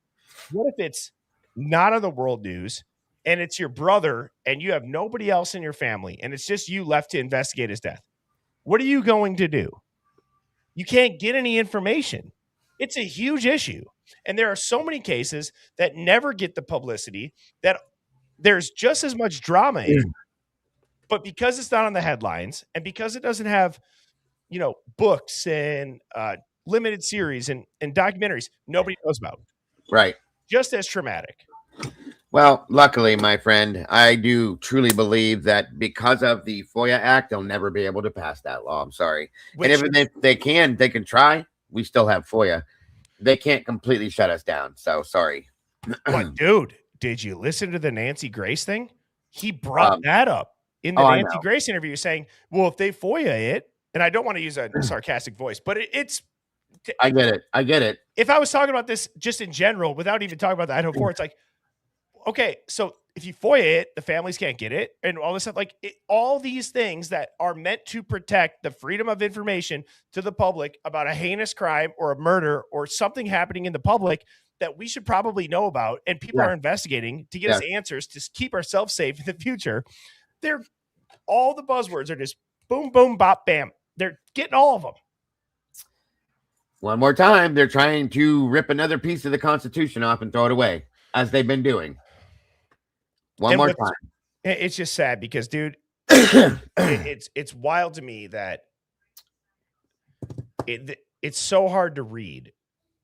What if it's not on the world news and it's your brother and you have nobody else in your family and it's just you left to investigate his death? What are you going to do? You can't get any information. It's a huge issue. And there are so many cases that never get the publicity, that there's just as much drama in. But because it's not on the headlines and because it doesn't have, books and limited series and documentaries, nobody knows about. Right. Just as traumatic. Well, luckily, my friend, I do truly believe that because of the FOIA Act, they'll never be able to pass that law. I'm sorry. And if they can try. We still have FOIA. They can't completely shut us down. So sorry. But dude, did you listen to the Nancy Grace thing? He brought that up in the Nancy Grace interview, saying, well, if they FOIA it, and I don't want to use a sarcastic voice, but it's. I get it. If I was talking about this just in general, without even talking about the Idaho court, it's like, okay, so if you FOIA it, the families can't get it and all this stuff, all these things that are meant to protect the freedom of information to the public about a heinous crime or a murder or something happening in the public that we should probably know about and people are investigating to get us answers to keep ourselves safe in the future. All the buzzwords are just boom, boom, bop, bam. They're getting all of them. One more time, they're trying to rip another piece of the Constitution off and throw it away, as they've been doing. One more time. It's just sad because, dude, it's wild to me that it's so hard to read.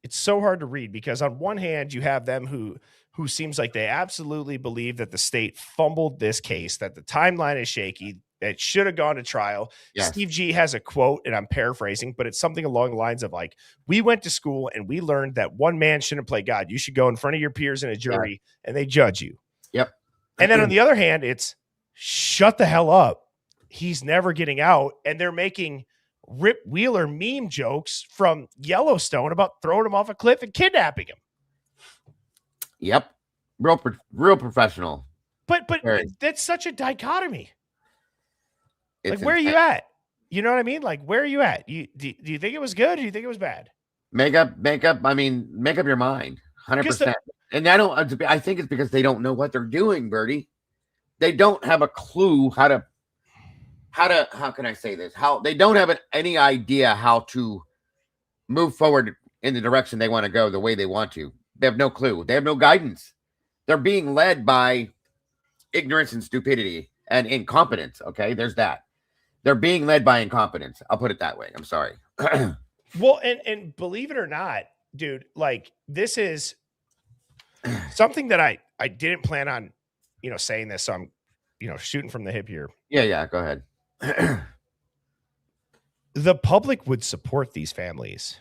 It's so hard to read because on one hand, you have them who seems like they absolutely believe that the state fumbled this case, that the timeline is shaky, that it should have gone to trial. Yes. Steve G has a quote, and I'm paraphrasing, but it's something along the lines of like, we went to school and we learned that one man shouldn't play God. You should go in front of your peers in a jury and they judge you. Yep. And then on the other hand, it's shut the hell up. He's never getting out. And they're making Rip Wheeler meme jokes from Yellowstone about throwing him off a cliff and kidnapping him. Yep. Real professional. But that's such a dichotomy. Where are you at? You know what I mean? Like, where are you at? Do you think it was good or do you think it was bad? Make up your mind. 100%. And I think it's because they don't know what they're doing, Birdie. They don't have a clue how can I say this? They don't have any idea how to move forward in the direction they want to go, the way they want to. They have no clue. They have no guidance. They're being led by ignorance and stupidity and incompetence. Okay, there's that. They're being led by incompetence. I'll put it that way. I'm sorry. Well, and believe it or not, dude, like this is something that I didn't plan on, saying this. So I'm, shooting from the hip here. Yeah. Go ahead. The public would support these families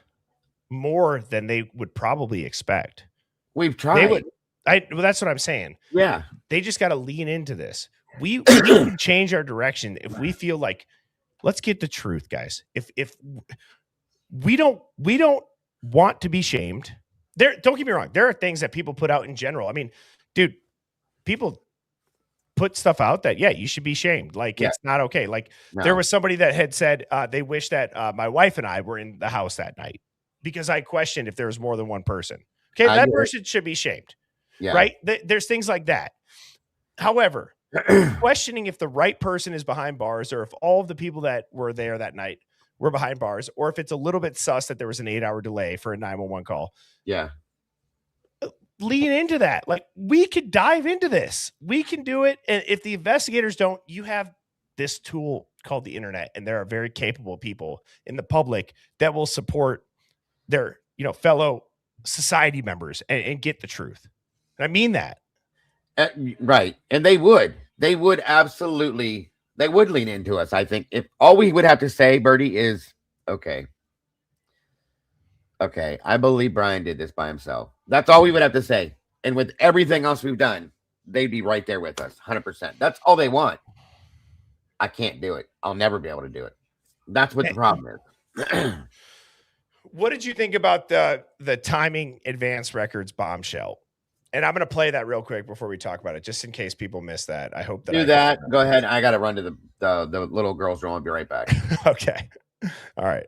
more than they would probably expect. We've tried. Well, that's what I'm saying. Yeah. They just got to lean into this. We can change our direction if we feel like, let's get the truth, guys. If we don't want to be shamed. Don't get me wrong. There are things that people put out in general. I mean, dude, people put stuff out that, you should be shamed. Like, it's not okay. Like, there was somebody that had said they wish that my wife and I were in the house that night because I questioned if there was more than one person. Okay, that person should be shamed. Yeah. Right? There's things like that. However, questioning if the right person is behind bars or if all of the people that were there that night we're behind bars, or if it's a little bit sus that there was an 8-hour delay for a 911 call. Yeah. Lean into that. Like, we could dive into this. We can do it. And if the investigators don't, you have this tool called the internet, and there are very capable people in the public that will support their, fellow society members and get the truth. And I mean that. Right. And they would absolutely, they would lean into us. I think if all we would have to say, Birdie, is, okay, I believe Brian did this by himself. That's all we would have to say. And with everything else we've done, they'd be right there with us, 100%. That's all they want. I can't do it. I'll never be able to do it. That's what the problem is. What did you think about the timing advance records bombshell? And I'm going to play that real quick before we talk about it, just in case people miss that. I hope that do that. Go ahead. I got to run to the little girl's room. I'll be right back. Okay. All right.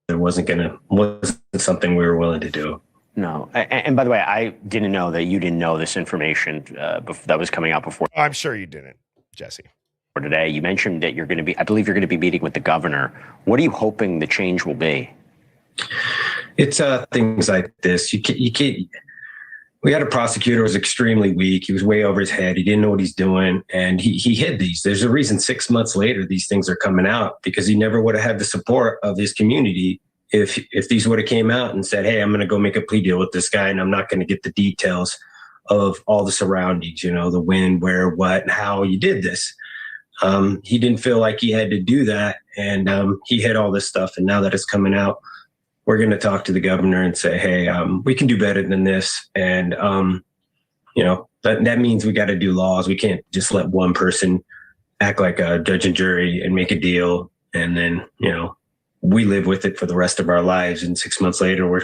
It wasn't something we were willing to do. No. And by the way, I didn't know that you didn't know this information that was coming out before. I'm sure you didn't, Jesse. Today, you mentioned that I believe you're going to be meeting with the governor. What are you hoping the change will be? It's things like this. You can't. We had a prosecutor who was extremely weak. He was way over his head. He didn't know what he's doing, and he hid these. There's a reason 6 months later these things are coming out, because he never would have had the support of his community if these would have came out and said, "Hey, I'm going to go make a plea deal with this guy, and I'm not going to get the details of all the surroundings. The when, where, what, and how you did this." He didn't feel like he had to do that, and he hid all this stuff. And now that it's coming out, we're going to talk to the governor and say, "Hey, we can do better than this." And that means we got to do laws. We can't just let one person act like a judge and jury and make a deal, and then we live with it for the rest of our lives. And 6 months later, we're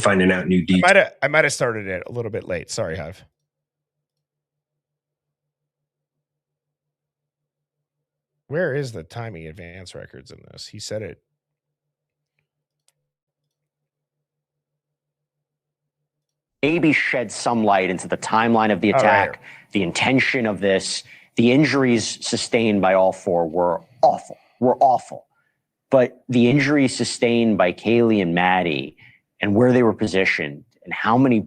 finding out new details. I might have started it a little bit late. Sorry, Hive. Where is the timing advance records in this? He said it. Maybe shed some light into the timeline of the attack, right. The intention of this. The injuries sustained by all four were awful. But the injuries sustained by Kaylee and Maddie, and where they were positioned, and how many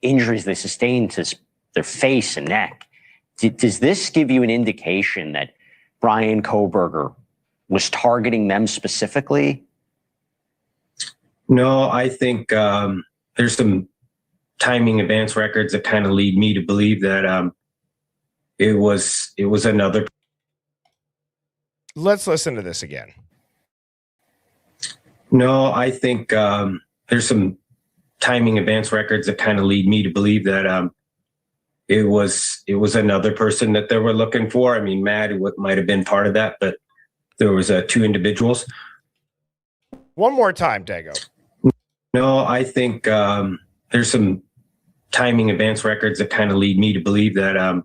injuries they sustained to their face and neck, does this give you an indication that Brian Kohberger was targeting them specifically? No, I think there's some timing advance records that kind of lead me to believe that it was another. Let's listen to this again. No, I think there's some timing advance records that kind of lead me to believe that it was another person that they were looking for. I mean, Matt might have been part of that, but there was 2 individuals. One more time, Dago. No, I think there's some timing advance records that kind of lead me to believe that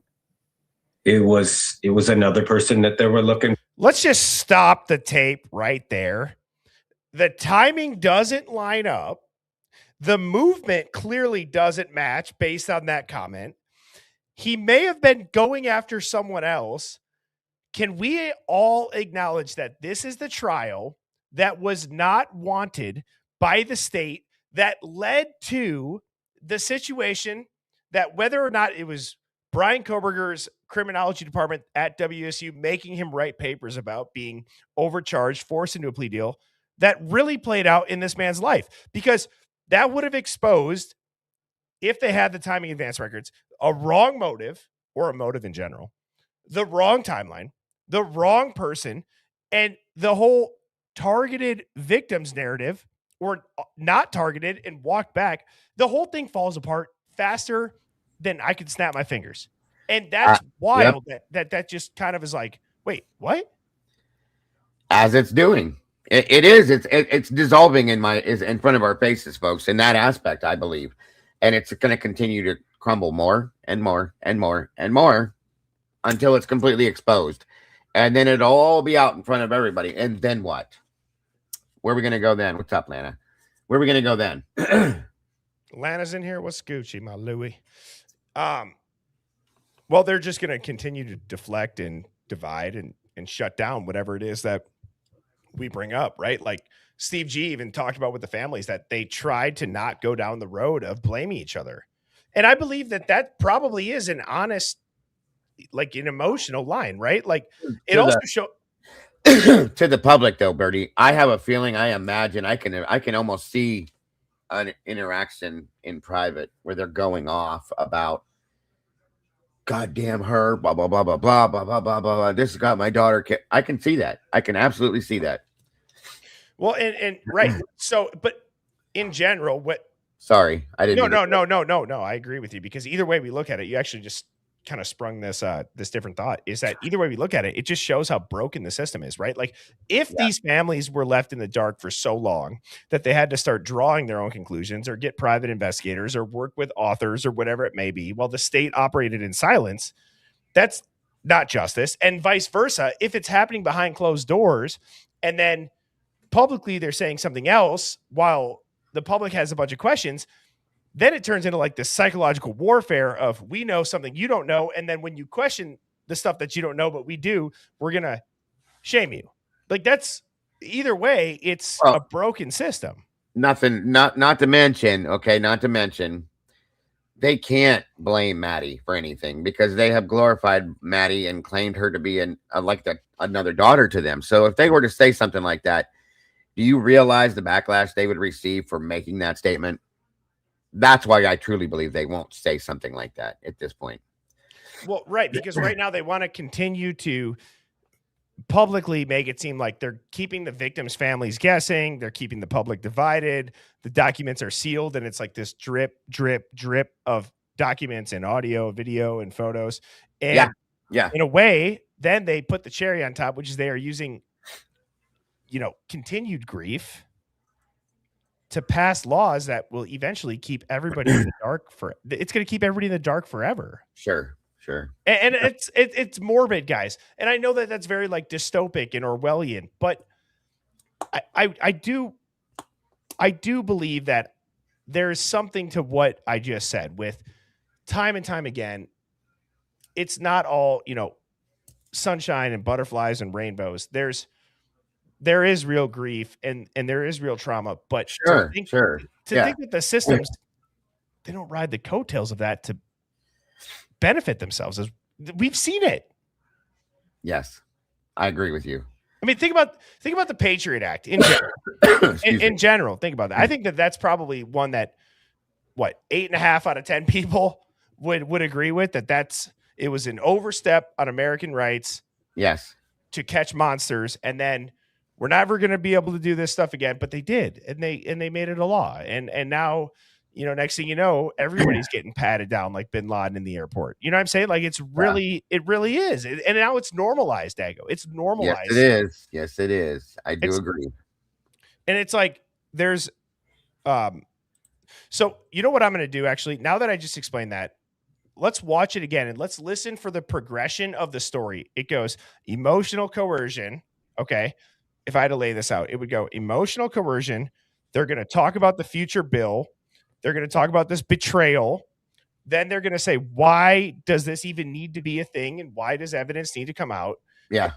it was another person that they were looking. Let's just stop the tape right there. The timing doesn't line up. The movement clearly doesn't match based on that comment. He may have been going after someone else. Can we all acknowledge that this is the trial that was not wanted by the state, that led to the situation that whether or not it was Brian Kohberger's criminology department at WSU making him write papers about being overcharged, forced into a plea deal, that really played out in this man's life? Because that would have exposed, if they had the timing advance records, a wrong motive, or a motive in general, the wrong timeline, the wrong person, and the whole targeted victims narrative, or not targeted and walked back. The whole thing falls apart faster than I could snap my fingers. And that's wild. Yep. That just kind of is like, wait, what? As it's doing. It is. It's dissolving in front of our faces, folks, in that aspect, I believe. And it's going to continue to crumble more and more and more and more until it's completely exposed. And then it'll all be out in front of everybody. And then what? Where are we going to go then? What's up, Lana? Where are we going to go then? Lana's in here. What's Gucci, my Louie? Well, they're just going to continue to deflect and divide and shut down whatever it is that we bring up, right? Like Steve G even talked about with the families that they tried to not go down the road of blaming each other. And I believe that probably is an honest, like an emotional line, right? Like it also shows to the public though, Birdie. I have a feeling, I imagine I can almost see an interaction in private where they're going off about goddamn her, blah blah blah blah blah blah blah blah blah. This has got my daughter. I can see that. I can absolutely see that. Well, and right. So, but in general, what? Sorry, I didn't. No. I agree with you because either way we look at it, you actually just kind of sprung this this different thought. Is that either way we look at it, it just shows how broken the system is, right? Like if these families were left in the dark for so long that they had to start drawing their own conclusions or get private investigators or work with authors or whatever it may be, while the state operated in silence, that's not justice. And vice versa, if it's happening behind closed doors and then publicly they're saying something else while the public has a bunch of questions, then it turns into like this psychological warfare of we know something you don't know. And then when you question the stuff that you don't know, but we do, we're going to shame you. Like that's either way, it's a broken system. Not to mention, they can't blame Maddie for anything because they have glorified Maddie and claimed her to be another daughter to them. So if they were to say something like that, do you realize the backlash they would receive for making that statement? That's why I truly believe they won't say something like that at this point. Well, right, because right now they want to continue to publicly make it seem like they're keeping the victims' families guessing. They're keeping the public divided. The documents are sealed, and it's like this drip, drip, drip of documents and audio, video, and photos. And yeah, in a way, then they put the cherry on top, which is they are using, continued grief to pass laws that will eventually keep everybody in the dark it's going to keep everybody in the dark forever. Sure. And it's morbid, guys. And I know that that's very like dystopic and Orwellian, but I do believe that there's something to what I just said with time and time again. It's not all, sunshine and butterflies and rainbows. There is real grief and there is real trauma, but to think that the systems, they don't ride the coattails of that to benefit themselves. As we've seen it. Yes, I agree with you. I mean, think about the Patriot Act in general. in general, think about that. I think that's probably one that 8.5 out of 10 people would agree with it was an overstep on American rights. Yes. To catch monsters, and then we're never going to be able to do this stuff again, but they did, and they made it a law. And now, next thing you know, everybody's getting patted down like Bin Laden in the airport. You know what I'm saying? Like it really is. And now it's normalized, Dago. It's normalized. Yes, it is. I do agree. And it's like there's so you know what I'm going to do actually, now that I just explained that, let's watch it again and let's listen for the progression of the story. It goes emotional coercion. Okay. If I had to lay this out, it would go emotional coercion. They're going to talk about the future bill. They're going to talk about this betrayal. Then they're going to say, why does this even need to be a thing? And why does evidence need to come out? Yeah.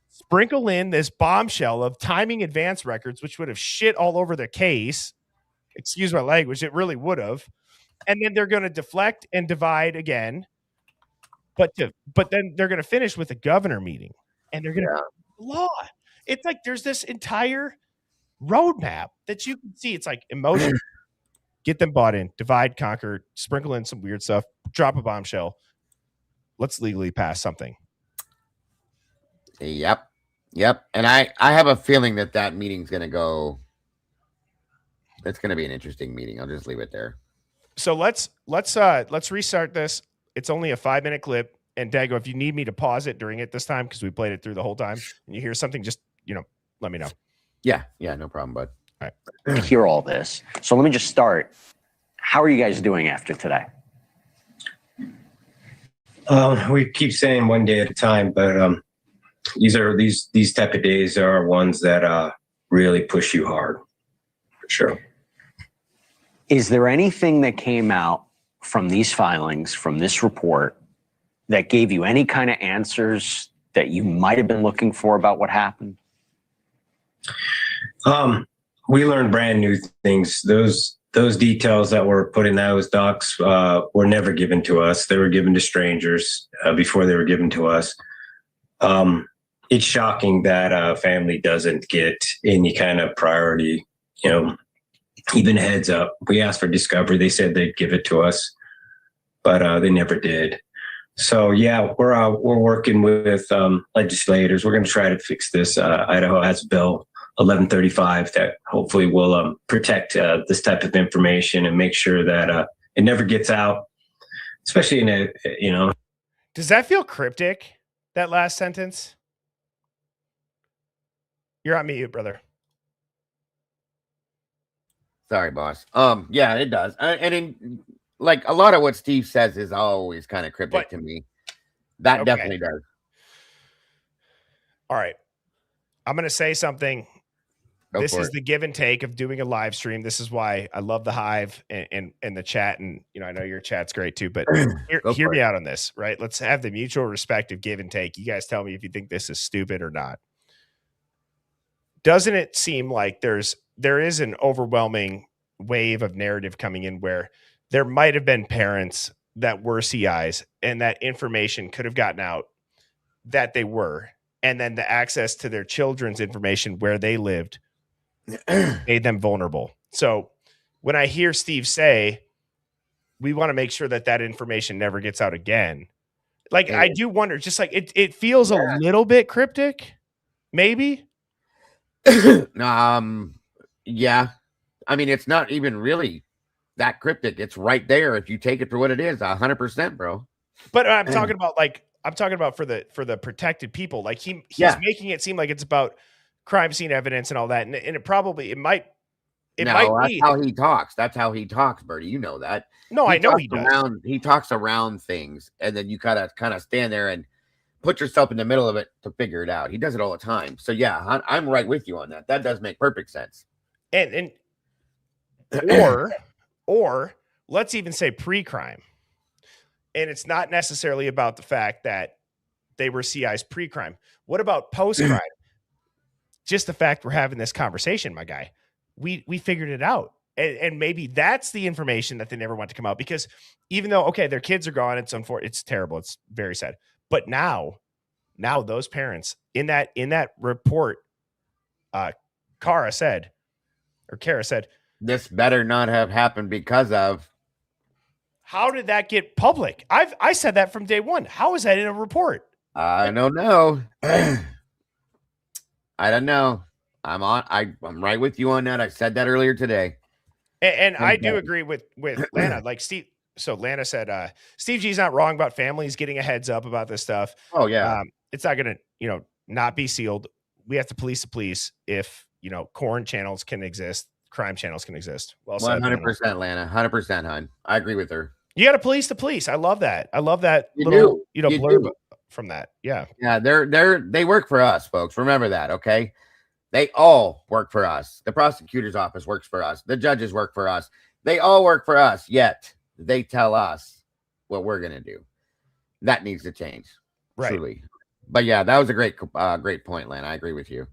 Sprinkle in this bombshell of timing advance records, which would have shit all over the case. Excuse my language. It really would have. And then they're going to deflect and divide again. But then they're going to finish with a governor meeting and they're going to law. It's like there's this entire roadmap that you can see. It's like emotion, get them bought in, divide, conquer, sprinkle in some weird stuff, drop a bombshell. Let's legally pass something. Yep. And I have a feeling that meeting's going to go. It's going to be an interesting meeting. I'll just leave it there. So let's restart this. It's only a 5-minute clip. And Dago, if you need me to pause it during it this time, because we played it through the whole time, and you hear something, just let me know. Yeah, no problem, bud. All right. I hear all this. So let me just start. How are you guys doing after today? We keep saying one day at a time, but these type of days are ones that really push you hard, for sure. Is there anything that came out from these filings, from this report, that gave you any kind of answers that you might have been looking for about what happened? We learned brand new things. Those details that were put in those docs were never given to us. They were given to strangers before they were given to us. It's shocking that a family doesn't get any kind of priority, even heads up. We asked for discovery. They said they'd give it to us, but they never did. So yeah, we're working with legislators. We're going to try to fix this. Idaho has Bill 1135 that hopefully will protect this type of information and make sure that it never gets out, especially in a. Does that feel cryptic? That last sentence? You're on mute, brother. Sorry, boss. Yeah, it does. And like a lot of what Steve says is always kind of cryptic to me. That Okay. definitely does. All right. I'm going to say something. Go This for is it. the give and take of doing a live stream. This is why I love the Hive and the chat. And, I know your chat's great too, but hear me out on this, right? Let's have the mutual respect of give and take. You guys tell me if you think this is stupid or not. Doesn't it seem like there is an overwhelming wave of narrative coming in where there might have been parents that were CIs and that information could have gotten out that they were, and then the access to their children's information where they lived made them vulnerable. So when I hear Steve say, we want to make sure that that information never gets out again, like I do wonder, just like it feels a little bit cryptic, maybe. Yeah. I mean, it's not even really that cryptic. It's right there if you take it for what it is, 100%, bro. But I'm talking about for the protected people. Like he's making it seem like it's about crime scene evidence and all that, and it might That's be how he talks. That's how he talks, Birdie. You know that. No, I know he does. He talks around things, and then you kind of stand there and put yourself in the middle of it to figure it out. He does it all the time. So yeah, I'm right with you on that. That does make perfect sense. And or let's even say pre-crime. And it's not necessarily about the fact that they were CIs pre-crime. What about post-crime? Just the fact we're having this conversation, my guy. We figured it out. And maybe that's the information that they never want to come out, because even though, okay, their kids are gone, it's terrible. It's very sad. But now those parents in that report, Kara said, this better not have happened because of. How did that get public? I said that from day one. How is that in a report? I don't know. I don't know. I'm right with you on that. I said that earlier today. And I do agree with Lana. Like Steve. So Lana said, Steve G's not wrong about families getting a heads up about this stuff. Oh yeah. It's not going to, not be sealed. We have to police the police. If, corn channels can exist, crime channels can exist. Well said, 100%, Lana. 100%, hon. I agree with her. You got to police the police. I love that. I love that You little, do. You blurb do. from that. Yeah. Yeah, they work for us, folks. Remember that, okay? They all work for us. The prosecutor's office works for us. The judges work for us. They all work for us, yet they tell us what we're going to do. That needs to change. Right. Truly. But yeah, that was a great point, Lana. I agree with you.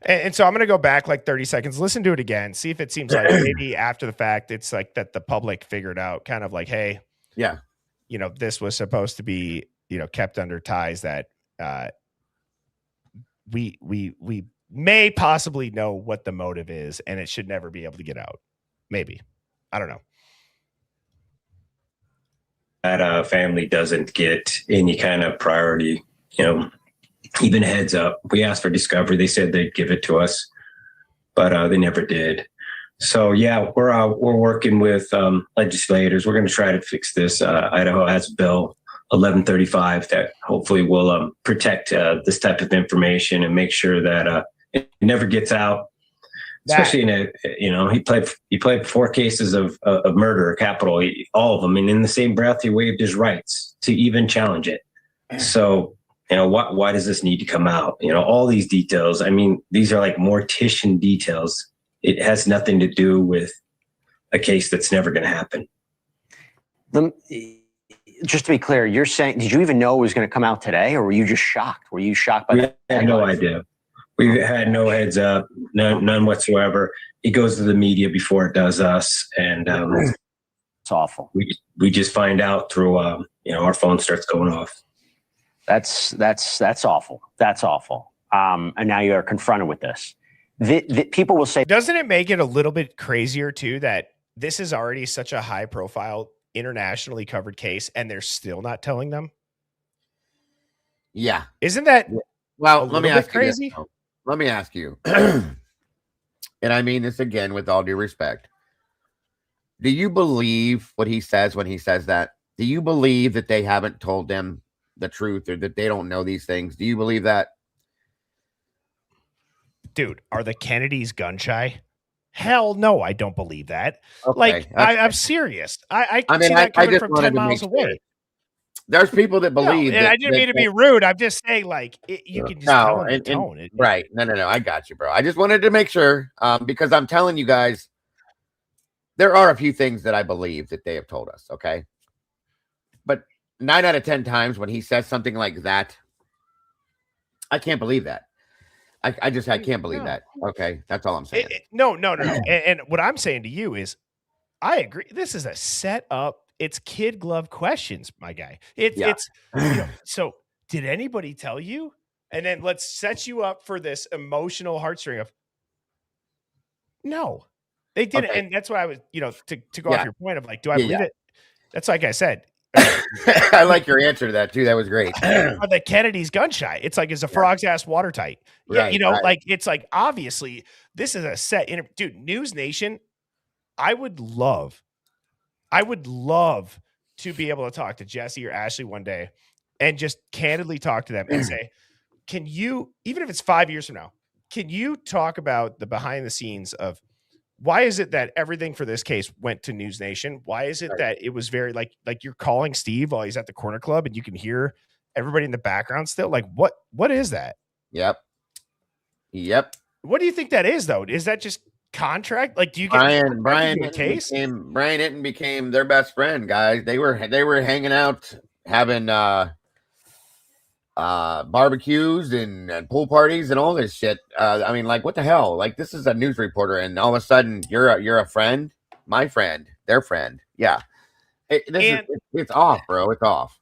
And so I'm going to go back like 30 seconds, listen to it again, see if it seems like maybe after the fact, it's like that the public figured out kind of like, hey, yeah, this was supposed to be, kept under ties, that we may possibly know what the motive is, and it should never be able to get out. Maybe. I don't know. That a family doesn't get any kind of priority, even heads up. We asked for discovery. They said they'd give it to us, but they never did. So yeah, we're working with legislators. We're going to try to fix this. Idaho has Bill 1135 that hopefully will protect this type of information and make sure that it never gets out. Especially in a, he played 4 cases of murder, capital, all of them, and in the same breath, he waived his rights to even challenge it. So, why does this need to come out? All these details. I mean, these are like mortician details. It has nothing to do with a case that's never going to happen. just to be clear, you're saying, did you even know it was going to come out today, or were you just shocked? Were you shocked by We that? had no idea. We had no heads up, none whatsoever. It goes to the media before it does us, and It's awful. we just find out through our phone starts going off. That's awful. That's awful. And now you're confronted with this. People will say, doesn't it make it a little bit crazier too that this is already such a high profile, internationally covered case, and they're still not telling them? Yeah. Isn't that well? a Let me little bit ask crazy? you. Let me ask you, and I mean this again with all due respect. Do you believe what he says when he says that? Do you believe that they haven't told them the truth, or that they don't know these things? Do you believe that? Dude, are the Kennedys gun shy? Hell no, I don't believe that. Okay, Like, I'm serious. I I mean, see that coming just from wanted 10 to make miles away. sure. There's people that No, believe and that, I didn't mean to be rude. I'm just saying, like, you can just tell in the tone. Right. No. I got you, bro. I just wanted to make sure, because I'm telling you guys, there are a few things that I believe that they have told us. Okay. But 9 out of 10 times when he says something like that, I can't believe that. I can't believe that. Okay. That's all I'm saying. No. And what I'm saying to you is, I agree. This is a set up. It's kid glove questions, my guy. It's so did anybody tell you? And then let's set you up for this emotional heartstring of no, they didn't. Okay. And that's why I was, to go off your point of like, do I believe it? That's like I said. I like your answer to that too. That was great. Are the Kennedys gun shy? It's like, is a frog's ass watertight? Yeah, Right, like it's like obviously this is a set dude, News Nation. I would love to be able to talk to Jesse or Ashley one day and just candidly talk to them and say, can you, even if it's 5 years from now, can you talk about the behind the scenes of why is it that everything for this case went to News Nation? Why is it that it was very like you're calling Steve while he's at the corner club and you can hear everybody in the background still? Like what is that? Yep. What do you think that is though? Is that just contract? Like, do you get Brian a case? Brian Hinton became their best friend, guys. They were hanging out, having barbecues and pool parties and all this shit. I mean, like, what the hell? Like, this is a news reporter, and all of a sudden you're a friend, my friend, their friend. Yeah, it's off, bro. It's off,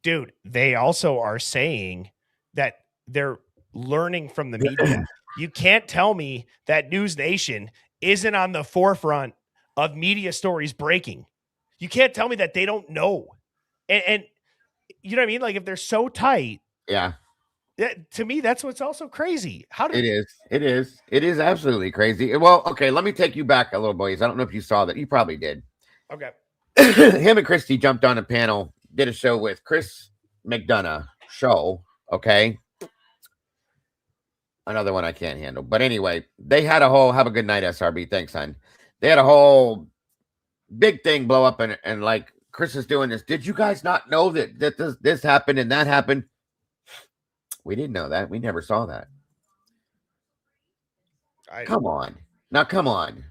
dude. They also are saying that they're learning from the media. You can't tell me that News Nation isn't on the forefront of media stories breaking. You can't tell me that they don't know. And you know what I mean? Like, if they're so tight, yeah. To me, that's what's also crazy. It is absolutely crazy. Well, okay, let me take you back a little, boys. I don't know if you saw that. You probably did. Okay. Him and Christy jumped on a panel, did a show with Chris McDonough show. Okay. Another one I can't handle. But anyway, they had a whole, have a good night, SRB. Thanks, son. They had a whole big thing blow up, and like Chris is doing this. Did you guys not know that this happened and that happened? We didn't know that. We never saw that. Come on. Now, come on.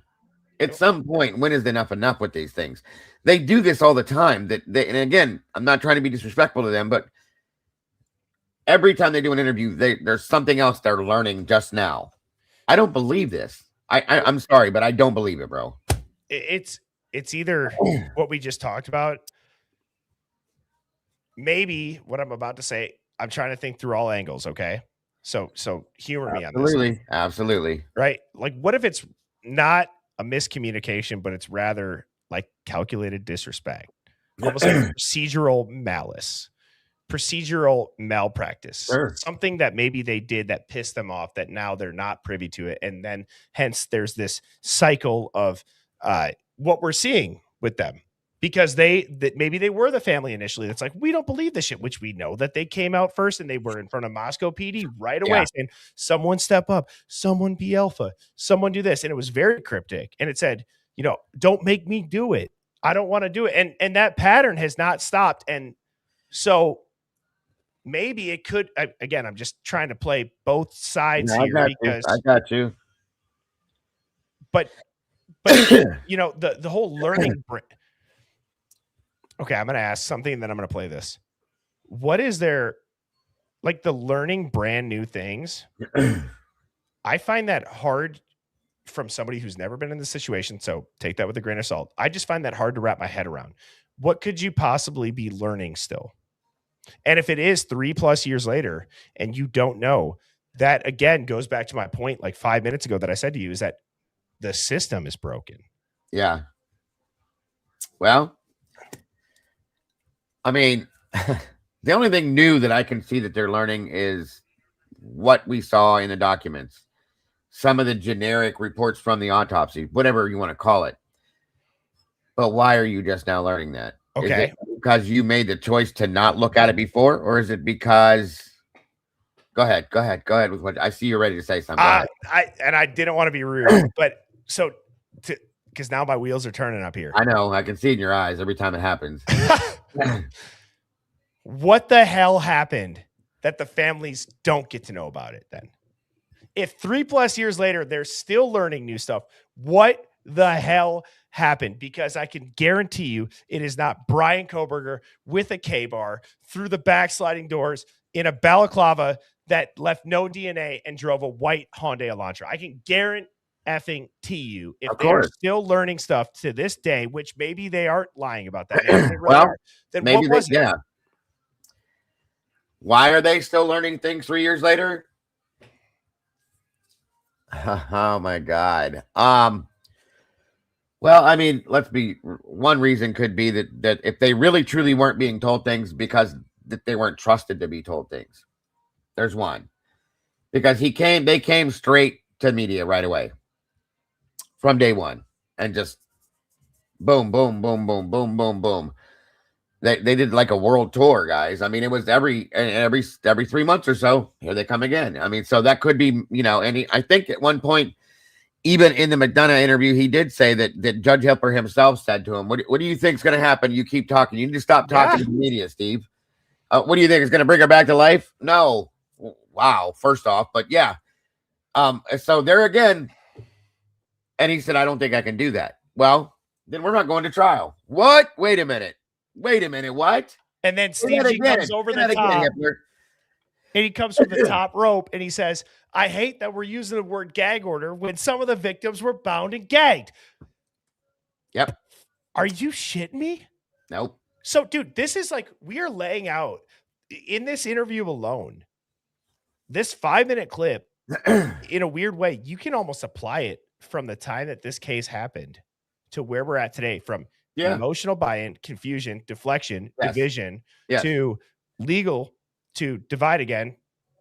At some point, when is enough with these things? They do this all the time. And again, I'm not trying to be disrespectful to them, but every time they do an interview, there's something else they're learning just now. I don't believe this. I'm sorry, but I don't believe it, bro. It's either what we just talked about. Maybe what I'm about to say, I'm trying to think through all angles. Okay. So humor me on this. Absolutely. Right. Like, what if it's not a miscommunication, but it's rather like calculated disrespect, almost like procedural malice, procedural malpractice, something that maybe they did that pissed them off, that now they're not privy to it. And then hence there's this cycle of what we're seeing with them, because maybe they were the family initially. That's like, we don't believe this shit, which we know that they came out first and they were in front of Moscow PD right away saying, someone step up, someone be alpha, someone do this. And it was very cryptic. And it said, don't make me do it. I don't want to do it. And that pattern has not stopped. And so maybe it could, again, I'm just trying to play both sides here because I got you. But the whole learning Okay, I'm going to ask something, and then I'm going to play this. What is there, like the learning brand new things? I find that hard from somebody who's never been in this situation. So take that with a grain of salt. I just find that hard to wrap my head around. What could you possibly be learning still? And if it is 3+ years later and you don't know, that again goes back to my point like 5 minutes ago that I said to you, is that the system is broken. Yeah. Well, I mean, the only thing new that I can see that they're learning is what we saw in the documents. Some of the generic reports from the autopsy, whatever you want to call it. But why are you just now learning that? Okay. Is it because you made the choice to not look at it before, or is it because... Go ahead with what I see. You're ready to say something. I didn't want to be rude, but so because now my wheels are turning up here. I know. I can see it in your eyes every time it happens. What the hell happened that the families don't get to know about it then? If 3+ years later, they're still learning new stuff, what the hell happened? Because I can guarantee you it is not Brian Koberger with a K-bar through the backsliding doors in a balaclava that left no DNA and drove a white Hyundai Elantra. I can guarantee you if they're still learning stuff to this day, which maybe they aren't lying about that. Then maybe what was it? Yeah. Why are they still learning things 3 years later? Oh my God. Well, I mean, one reason could be that if they really truly weren't being told things because that they weren't trusted to be told things. There's one. Because they came straight to media right away from day one and just boom, boom, boom, boom, boom, boom, boom. They did like a world tour, guys. I mean, it was every 3 months or so, here they come again. I mean, so that could be, and I think at one point, even in the McDonough interview, he did say that Judge Hipper himself said to him, what do you think is going to happen? You keep talking. You need to stop talking to the media, Steve. What do you think is going to bring her back to life? No. Wow. First off, but yeah. So there again, and he said, I don't think I can do that. Well, then we're not going to trial. What? Wait a minute. What? And then Steve comes over the top. And he comes from the top rope and he says, I hate that we're using the word gag order when some of the victims were bound and gagged. Yep. Are you shitting me? Nope. So, dude, this is like, we are laying out in this interview alone, this 5-minute clip, in a weird way, you can almost apply it from the time that this case happened to where we're at today, from emotional buy-in, confusion, deflection, division, to legal, to divide again,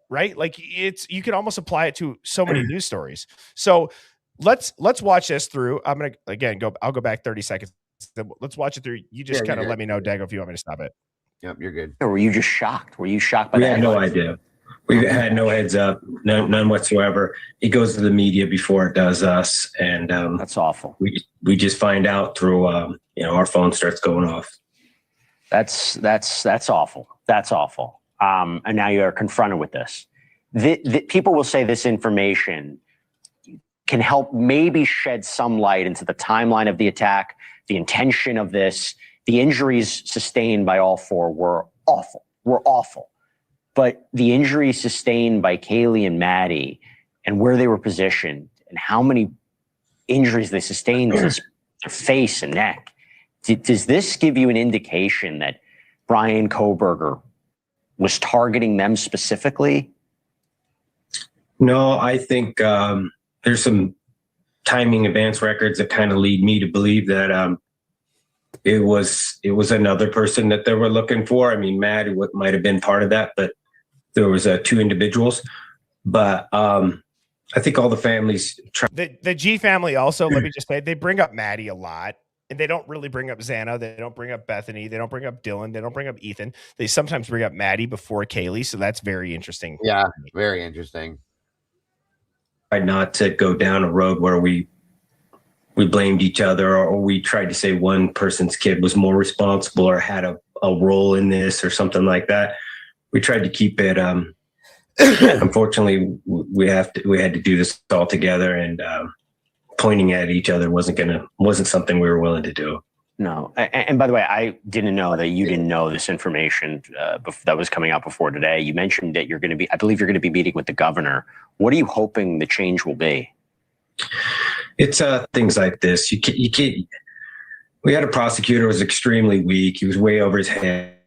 right? Like you can almost apply it to so many news stories. So let's watch this through. I'm going to, again, I'll go back 30 seconds. Let's watch it through. You just kind of let me know, Dago, if you want me to stop it. Yep, you're good. Or were you just shocked? Were you shocked by that? We had no idea. We had no heads up, none whatsoever. It goes to the media before it does us. And that's awful. We just find out through, our phone starts going off. That's awful. That's awful. And now you're confronted with this. People will say this information can help maybe shed some light into the timeline of the attack, the intention of this. The injuries sustained by all four were awful. But the injuries sustained by Kaylee and Maddie and where they were positioned and how many injuries they sustained to their face and neck, does this give you an indication that Brian Koberger was targeting them specifically? No, I think there's some timing advance records that kind of lead me to believe that it was another person that they were looking for. I mean, Matt might have been part of that, but there was 2 individuals. But I think all the families. The G family also, let me just say, they bring up Maddie a lot. And they don't really bring up Xana. They don't bring up Bethany. They don't bring up Dylan. They don't bring up Ethan. They sometimes bring up Maddie before Kaylee. So that's very interesting. Yeah, very interesting. Not to go down a road where we blamed each other, or we tried to say one person's kid was more responsible or had a role in this or something like that. We tried to keep it. Unfortunately, we had to do this all together, and pointing at each other wasn't something we were willing to do. No. And by the way, I didn't know that you didn't know this information that was coming out before today. You mentioned that I believe you're going to be meeting with the governor. What are you hoping the change will be? It's things like this. You can't. We had a prosecutor who was extremely weak. He was way over his head.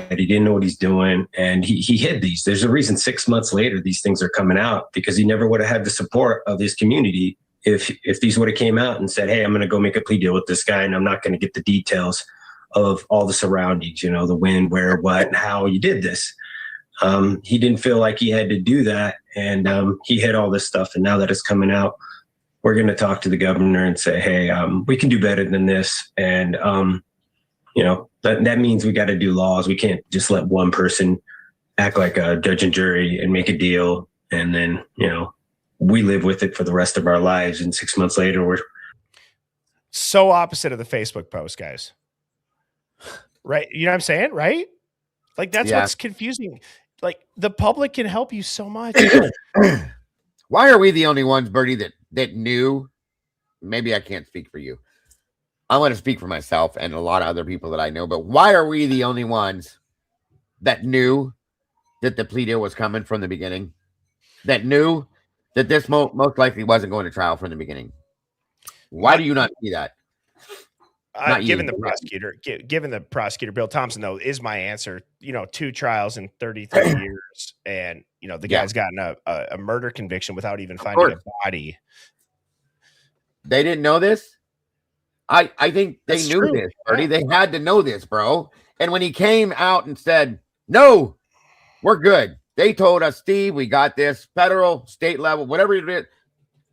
He didn't know what he's doing, and he hid these. There's a reason 6 months later these things are coming out, because he never would have had the support of his community if these would have came out and said, hey, I'm going to go make a plea deal with this guy, and I'm not going to get the details of all the surroundings, the when, where, what, and how you did this. He didn't feel like he had to do that, and he hid all this stuff. And now that it's coming out, we're going to talk to the governor and say, hey, we can do better than this. And, that means we got to do laws. We can't just let one person act like a judge and jury and make a deal. And then, we live with it for the rest of our lives. And 6 months later, we're so opposite of the Facebook post, guys. Right. You know what I'm saying? Right. Like, that's what's confusing. Like, the public can help you so much. Why are we the only ones, Birdie, that knew? Maybe I can't speak for you. I want to speak for myself and a lot of other people that I know, but why are we the only ones that knew that the plea deal was coming from the beginning? That knew that this most likely wasn't going to trial from the beginning? Why do you not see that? Given the prosecutor, Bill Thompson, though, is my answer. 2 trials in 33 years, and the guy's gotten a murder conviction without even finding a body. They didn't know this. I think they knew this, Birdie. They had to know this, bro. And when he came out and said, "No, we're good," they told us, "Steve, we got this. Federal, state level, whatever it is,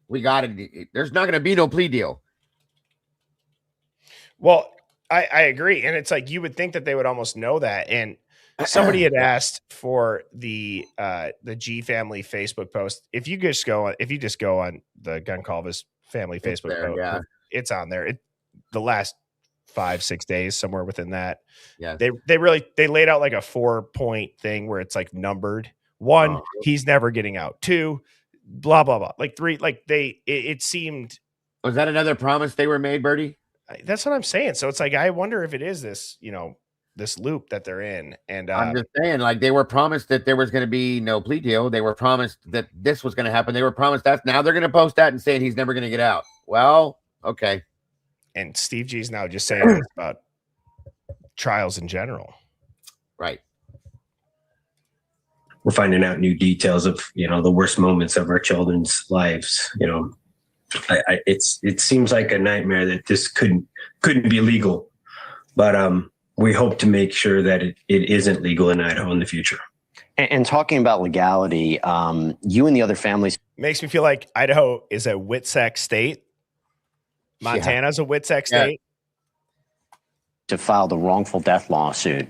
we got it. There's not going to be no plea deal." Well, I agree. And it's like, you would think that they would almost know that. And somebody had asked for the G family Facebook post. If you just go on the Goncalves family Facebook post, it's on there. The last 5-6 days, somewhere within that. Yeah. They laid out like a 4-point thing where it's like numbered. 1, he's never getting out. 2, blah, blah, blah. Like 3, like it seemed. Was that another promise they were made, Birdie? That's what I'm saying. So it's like, I wonder if it is this, this loop that they're in. And I'm just saying, like, they were promised that there was going to be no plea deal. They were promised that this was going to happen. They were promised that. Now they're going to post that and saying he's never going to get out. Well, okay. And Steve G's now just saying this about trials in general. Right. We're finding out new details of, the worst moments of our children's lives. It seems like a nightmare that this couldn't be legal, but we hope to make sure that it isn't legal in Idaho in the future. And talking about legality, you and the other families makes me feel like Idaho is a WITSEC state. Montana's a WITSEC state. To file the wrongful death lawsuit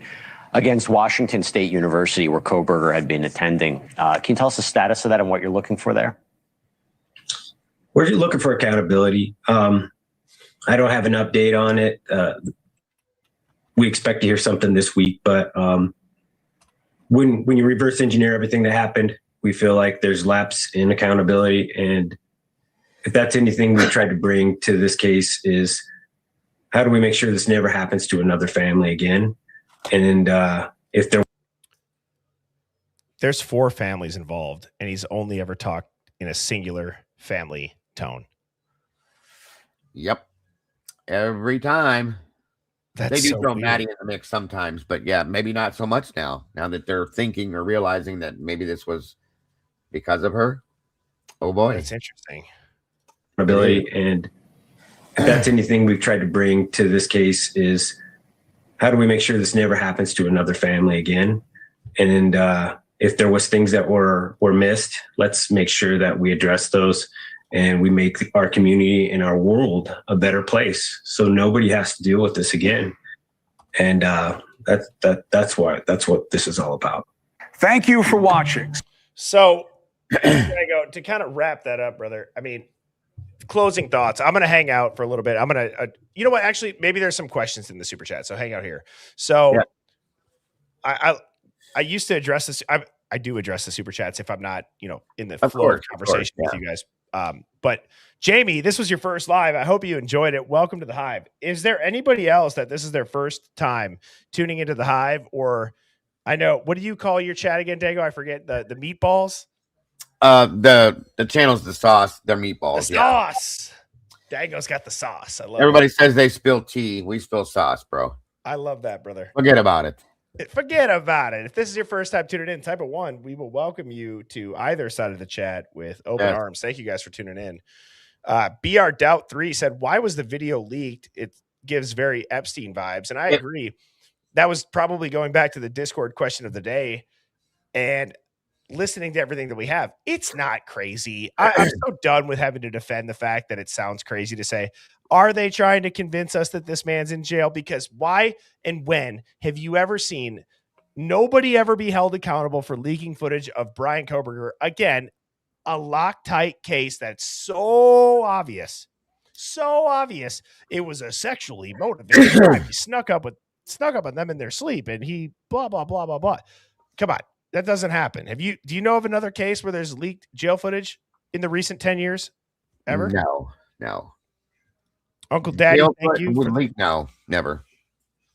against Washington State University, where Kohberger had been attending. Can you tell us the status of that and what you're looking for there? We're just looking for accountability. I don't have an update on it. We expect to hear something this week, but when you reverse engineer everything that happened, we feel like there's lapse in accountability. And if that's anything we tried to bring to this case, is how do we make sure this never happens to another family again? And if there's 4 families involved, and he's only ever talked in a singular family tone. Yep. Every time. That's they do so throw weird. Maddie in the mix sometimes, but yeah, maybe not so much now that they're thinking or realizing that maybe this was because of her. Oh boy. That's interesting. Ability. And if that's anything we've tried to bring to this case, is how do we make sure this never happens to another family again? And if there was things that were missed, let's make sure that we address those and we make our community and our world a better place, so nobody has to deal with this again. And that's what this is all about. Thank you for watching. So to kind of wrap that up, brother. I mean, closing thoughts. I'm going to hang out for a little bit. I'm going to, you know what? Actually, maybe there's some questions in the super chat, so hang out here. So I used to address this. I do address the super chats if I'm not, in the flow of conversation with you guys. But Jamie, this was your first live. I hope you enjoyed it. Welcome to the Hive. Is there anybody else that this is their first time tuning into the Hive? Or I know, what do you call your chat again, Dago? I forget the meatballs. The channel's the sauce. They're meatballs. The sauce. Dago's got the sauce. I love Everybody it. says they spill tea. We spill sauce, bro. I love that, brother. Forget about it. Forget about it. If this is your first time tuning in, type of 1. We will welcome you to either side of the chat with open arms. Thank you guys for tuning in. BR Doubt 3 said, why was the video leaked? It gives very Epstein vibes. And I agree. That was probably going back to the Discord question of the day and listening to everything that we have. It's not crazy. I'm so done with having to defend the fact that it sounds crazy to say, are they trying to convince us that this man's in jail? Because why and when have you ever seen nobody ever be held accountable for leaking footage of Brian Koberger? Again, a Loctite case that's so obvious. It was a sexually motivated crime. He snuck up on them in their sleep and he blah, blah, blah, blah, blah. Come on. That doesn't happen. Do you know of another case where there's leaked jail footage in the recent 10 years ever? No. Uncle Daddy, thank you. No, never.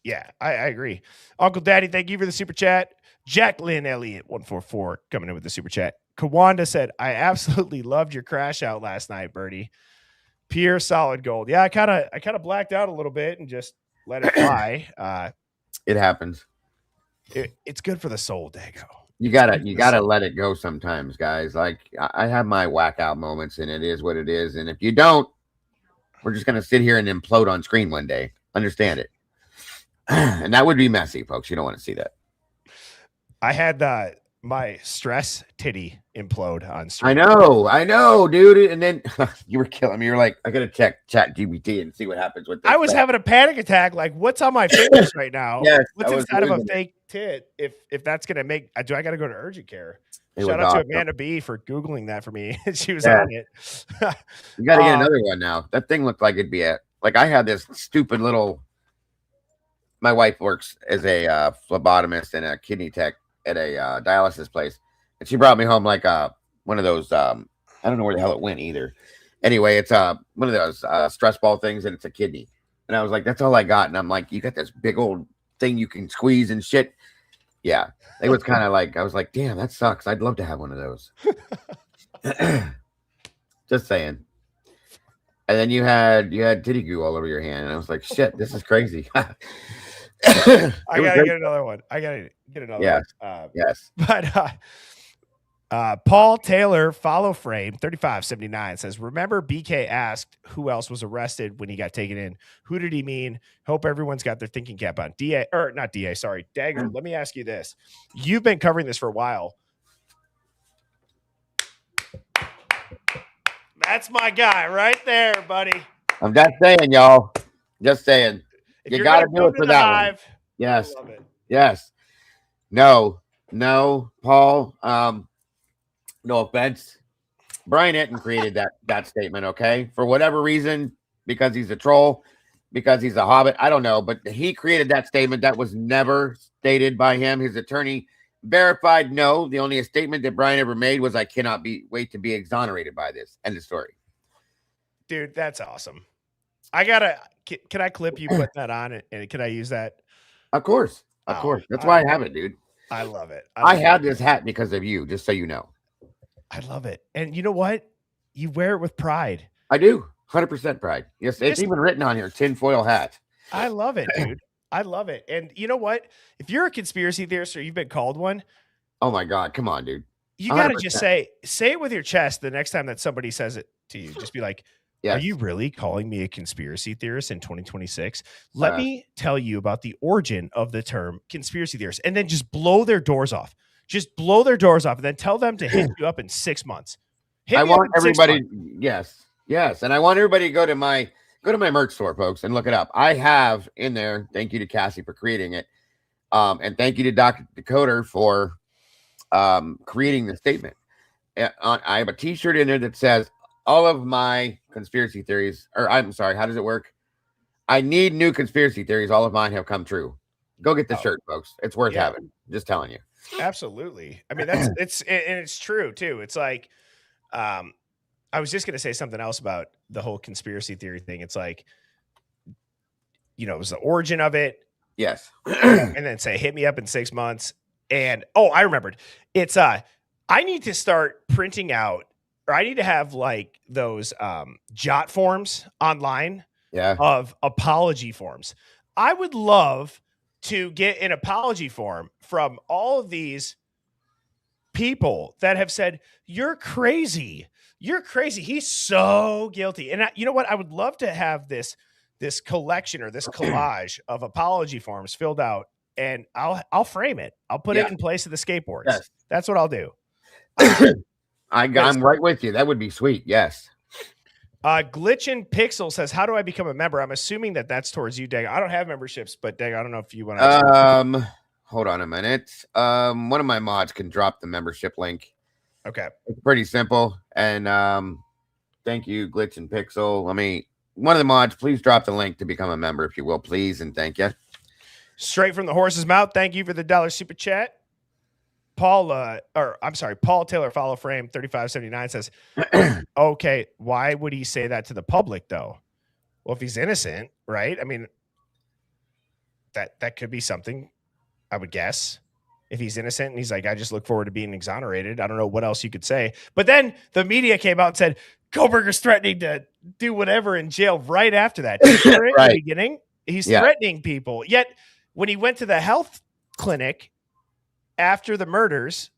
Yeah, I agree. Uncle Daddy, thank you for the super chat. Jacqueline Elliott 144 coming in with the super chat. Kawanda said, I absolutely loved your crash out last night, Birdie. Pure solid gold. Yeah, I kind of blacked out a little bit and just let it fly. It happens. It's good for the soul, Dago. You gotta let it go sometimes, guys. Like I have my whack out moments, and it is what it is. And if you don't, we're just gonna sit here and implode on screen one day. Understand it? And that would be messy, folks. You don't want to see that. I had my stress titty implode on stream. I know, dude. And then you were killing me. You're like, I gotta check ChatGPT and see what happens with this. I was having a panic attack. Like, what's on my fingers right now? Yes, what's inside of a fake tit? If that's gonna make, I gotta go to urgent care. Shout out to Amanda B for Googling that for me. She was on it. You gotta get another one now. That thing looked like it'd be like I had this stupid little. My wife works as a phlebotomist and a kidney tech at a dialysis place, and she brought me home like one of those I don't know where the hell it went either. Anyway, it's one of those stress ball things, and it's a kidney. And I was like, that's all I got. And I'm like, you got this big old thing you can squeeze and shit. Yeah, it was kind of like, I was like, damn, that sucks. I'd love to have one of those. Just saying. And then you had titty goo all over your hand, and I was like, shit, this is crazy. I gotta get another one. One. Yes. But Paul Taylor, follow frame 3579 says, remember BK asked who else was arrested when he got taken in. Who did he mean? Hope everyone's got their thinking cap on. Dagger, let me ask you this. You've been covering this for a while. That's my guy right there, buddy. I'm just saying, y'all. Just saying. You got to do it for that one. Yes. Yes. No, Paul. No offense. Brian Etton created that statement, okay? For whatever reason, because he's a troll, because he's a hobbit, I don't know, but he created that statement. That was never stated by him. His attorney verified no. The only statement that Brian ever made was, I cannot wait to be exonerated by this. End of story. Dude, that's awesome. Can I clip you putting that on it? And can I use that? Of course. Of course. That's why I have it, dude. I love it. I have this hat because of you, just so you know. I love it. And you know what? You wear it with pride. I do. 100% pride. Yes, it's even written on here, tinfoil hat. I love it, dude. I love it. And you know what? If you're a conspiracy theorist or you've been called one. Oh my God. Come on, dude. You got to just say it with your chest the next time that somebody says it to you. Just be like, yes. Are you really calling me a conspiracy theorist in 2026? Let me tell you about the origin of the term conspiracy theorist, and then just blow their doors off. Just blow their doors off, and then tell them to hit you up in 6 months. I want everybody, yes, and I want everybody to go to my merch store, folks, and look it up. I have in there. Thank you to Cassie for creating it, and thank you to Dr. Decoder for creating the statement. I have a T-shirt in there that says all of my conspiracy theories, or I'm sorry, how does it work? I need new conspiracy theories. All of mine have come true. Go get the shirt, folks. It's worth having. Just telling you. Absolutely. I mean, it's true too. It's like, I I was just going to say something else about the whole conspiracy theory thing. It's like, it was the origin of it. Yes. And then say, hit me up in 6 months. And I remembered. It's I need to start printing out, or I need to have like those jot forms online of apology forms. I would love to get an apology form from all of these people that have said, you're crazy. You're crazy. He's so guilty. And you know what? I would love to have this collection or this collage of apology forms filled out, and I'll frame it. I'll put it in place of the skateboards. Yes. That's what I'll do. I'm right with you. That would be sweet. Yes. Glitchin Pixel says, how do I become a member? I'm assuming that's towards you, Dag. I don't have memberships, but Dag, I don't know if you want to. Hold on a minute. One of my mods can drop the membership link. Okay. It's pretty simple. And thank you, Glitchin Pixel. One of the mods, please drop the link to become a member, if you will, please, and thank you. Straight from the horse's mouth. Thank you for the $1 super chat. Paul Taylor follow frame 3579 says, okay, why would he say that to the public though? Well, if he's innocent, right? I mean, that could be something, I would guess. If he's innocent and he's like, I just look forward to being exonerated. I don't know what else you could say. But then the media came out and said, Koberger's threatening to do whatever in jail right after that. Right. In the beginning, he's threatening people. Yet when he went to the health clinic after the murders,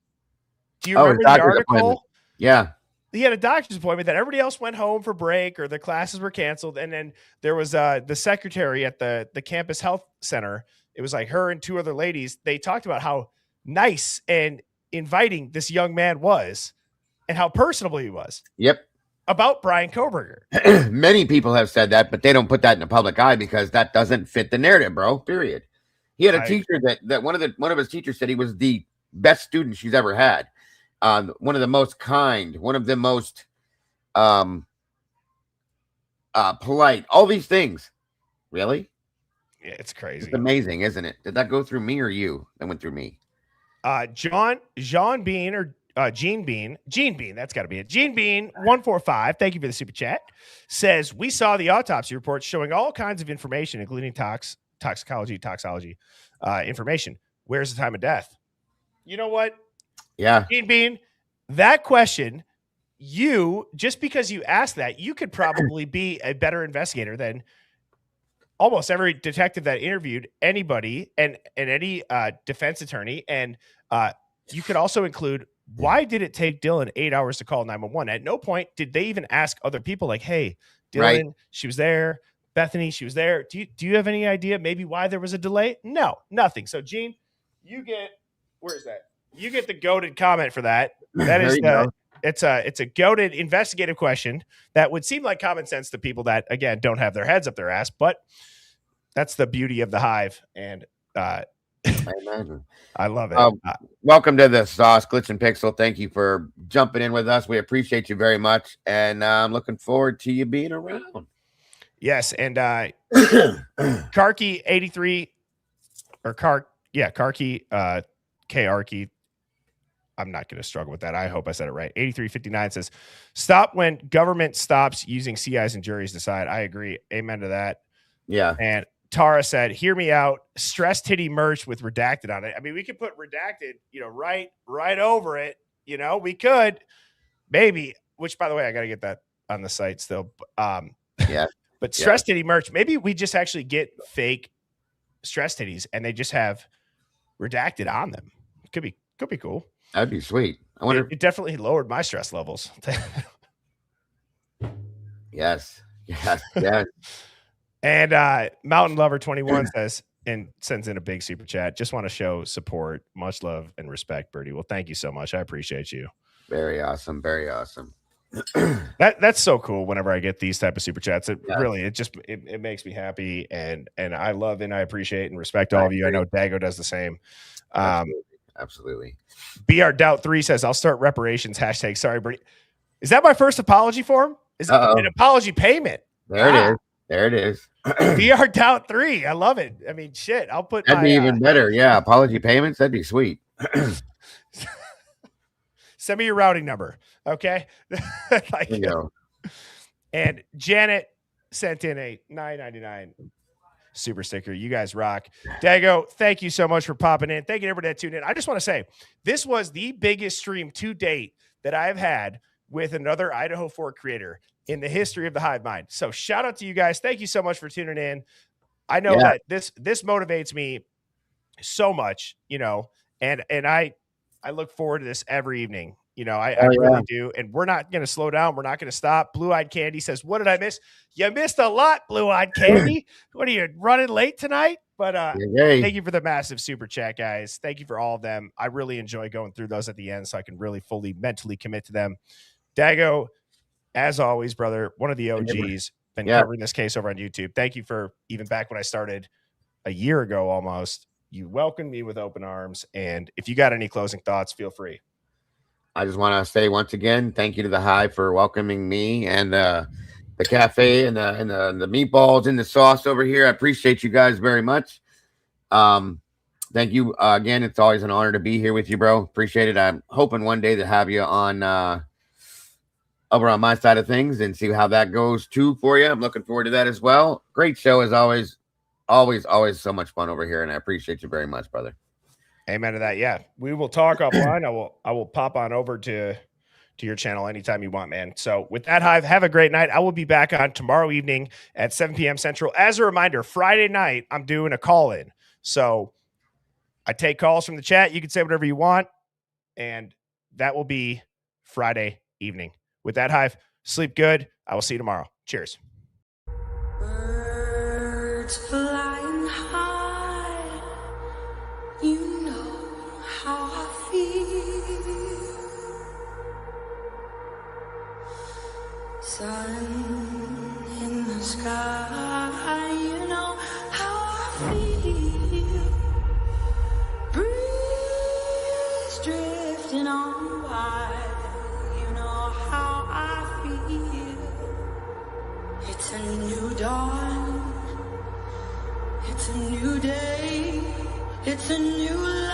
do you remember the article? Yeah. He had a doctor's appointment that everybody else went home for break or the classes were canceled. And then there was the secretary at the campus health center. It was like her and two other ladies. They talked about how nice and inviting this young man was and how personable he was. Yep. About Brian Koberger. Many people have said that, but they don't put that in the public eye because that doesn't fit the narrative, bro. Period. He had a teacher that one of his teachers said he was the best student she's ever had. One of the most kind, one of the most polite, all these things. Really? Yeah, it's crazy. It's amazing, isn't it? Did that go through me or you? That went through me. Jean Bean or Gene Bean, that's got to be it. Gene Bean 145, thank you for the super chat, says, we saw the autopsy reports showing all kinds of information, including toxicology information. Where's the time of death? You know what? Yeah. Gene Bean, that question, just because you asked that, you could probably be a better investigator than almost every detective that interviewed anybody and any defense attorney. And you could also include, why did it take Dylan 8 hours to call 911? At no point did they even ask other people like, hey, Dylan, she was there. Bethany, she was there. Do you have any idea maybe why there was a delay? No, nothing. So Gene, you get the goated comment for that. That is it's a goated investigative question that would seem like common sense to people that, again, don't have their heads up their ass, but that's the beauty of the hive. And I imagine. I love it. Welcome to the Sauce, Glitch and Pixel. Thank you for jumping in with us. We appreciate you very much. And I'm looking forward to you being around. Yes. And Karki 83 or Karki Karki. I'm not going to struggle with that. I hope I said it right. 8359 says, stop when government stops using CIs and juries decide. I agree. Amen to that. Yeah. And Tara said, hear me out. Stress titty merch with redacted on it. I mean, we could put redacted, right over it. We could maybe, which by the way, I got to get that on the site still. Yeah. But stress titty merch, maybe we just actually get fake stress titties and they just have redacted on them. Could be cool. That'd be sweet. I wonder. It definitely lowered my stress levels. Yes. And Mountain Lover 21 says, and sends in a big super chat. Just want to show support, much love and respect, Birdie. Well, thank you so much. I appreciate you. Very awesome. Very awesome. That's so cool. Whenever I get these type of super chats, it makes me happy, and I love and I appreciate and respect all of you. I know Dago does the same. Absolutely. BR Doubt 3 says, I'll start reparations. # sorry, Birdie. Is that my first apology form? Is it an apology payment? There it is. BR Doubt 3. I love it. I mean, shit. I'll put that'd be even better. Yeah. Apology payments. That'd be sweet. Send me your routing number. Okay. Like, There you go. and Janet sent in a $9.99 super sticker. You guys rock. Dago, thank you so much for popping in. Thank you everybody that tuned in. I just want to say this was the biggest stream to date that I've had with another Idaho 4 creator in the history of the Hive Mind. So shout out to you guys. Thank you so much for tuning in. I know that this motivates me so much, you know, and I look forward to this every evening. You know, I really do. And we're not going to slow down. We're not going to stop. Blue-Eyed Candy says, what did I miss? You missed a lot, Blue-Eyed Candy. What are you running late tonight? But thank you for the massive super chat, guys. Thank you for all of them. I really enjoy going through those at the end so I can really fully mentally commit to them. Dago, as always, brother, one of the OGs, been covering this case over on YouTube. Thank you for even back when I started a year ago almost. You welcomed me with open arms. And if you got any closing thoughts, feel free. I just want to say once again, thank you to the Hive for welcoming me and the cafe and the meatballs and the sauce over here. I appreciate you guys very much. Thank you again. It's always an honor to be here with you, bro. Appreciate it. I'm hoping one day to have you on over on my side of things and see how that goes too for you. I'm looking forward to that as well. Great show as always. Always so much fun over here, and I appreciate you very much, brother. Amen to that. Yeah, we will talk offline. I will pop on over to your channel anytime you want, man. So with that, Hive, have a great night. I will be back on tomorrow evening at 7 p.m. Central. As a reminder, Friday night, I'm doing a call-in. So I take calls from the chat. You can say whatever you want, and that will be Friday evening. With that, Hive, sleep good. I will see you tomorrow. Cheers. Birds flying high, you know how I feel. Sun in the sky, you know how I feel. Breeze drifting on by, you know how I feel. It's a new dawn, it's a new day, it's a new life.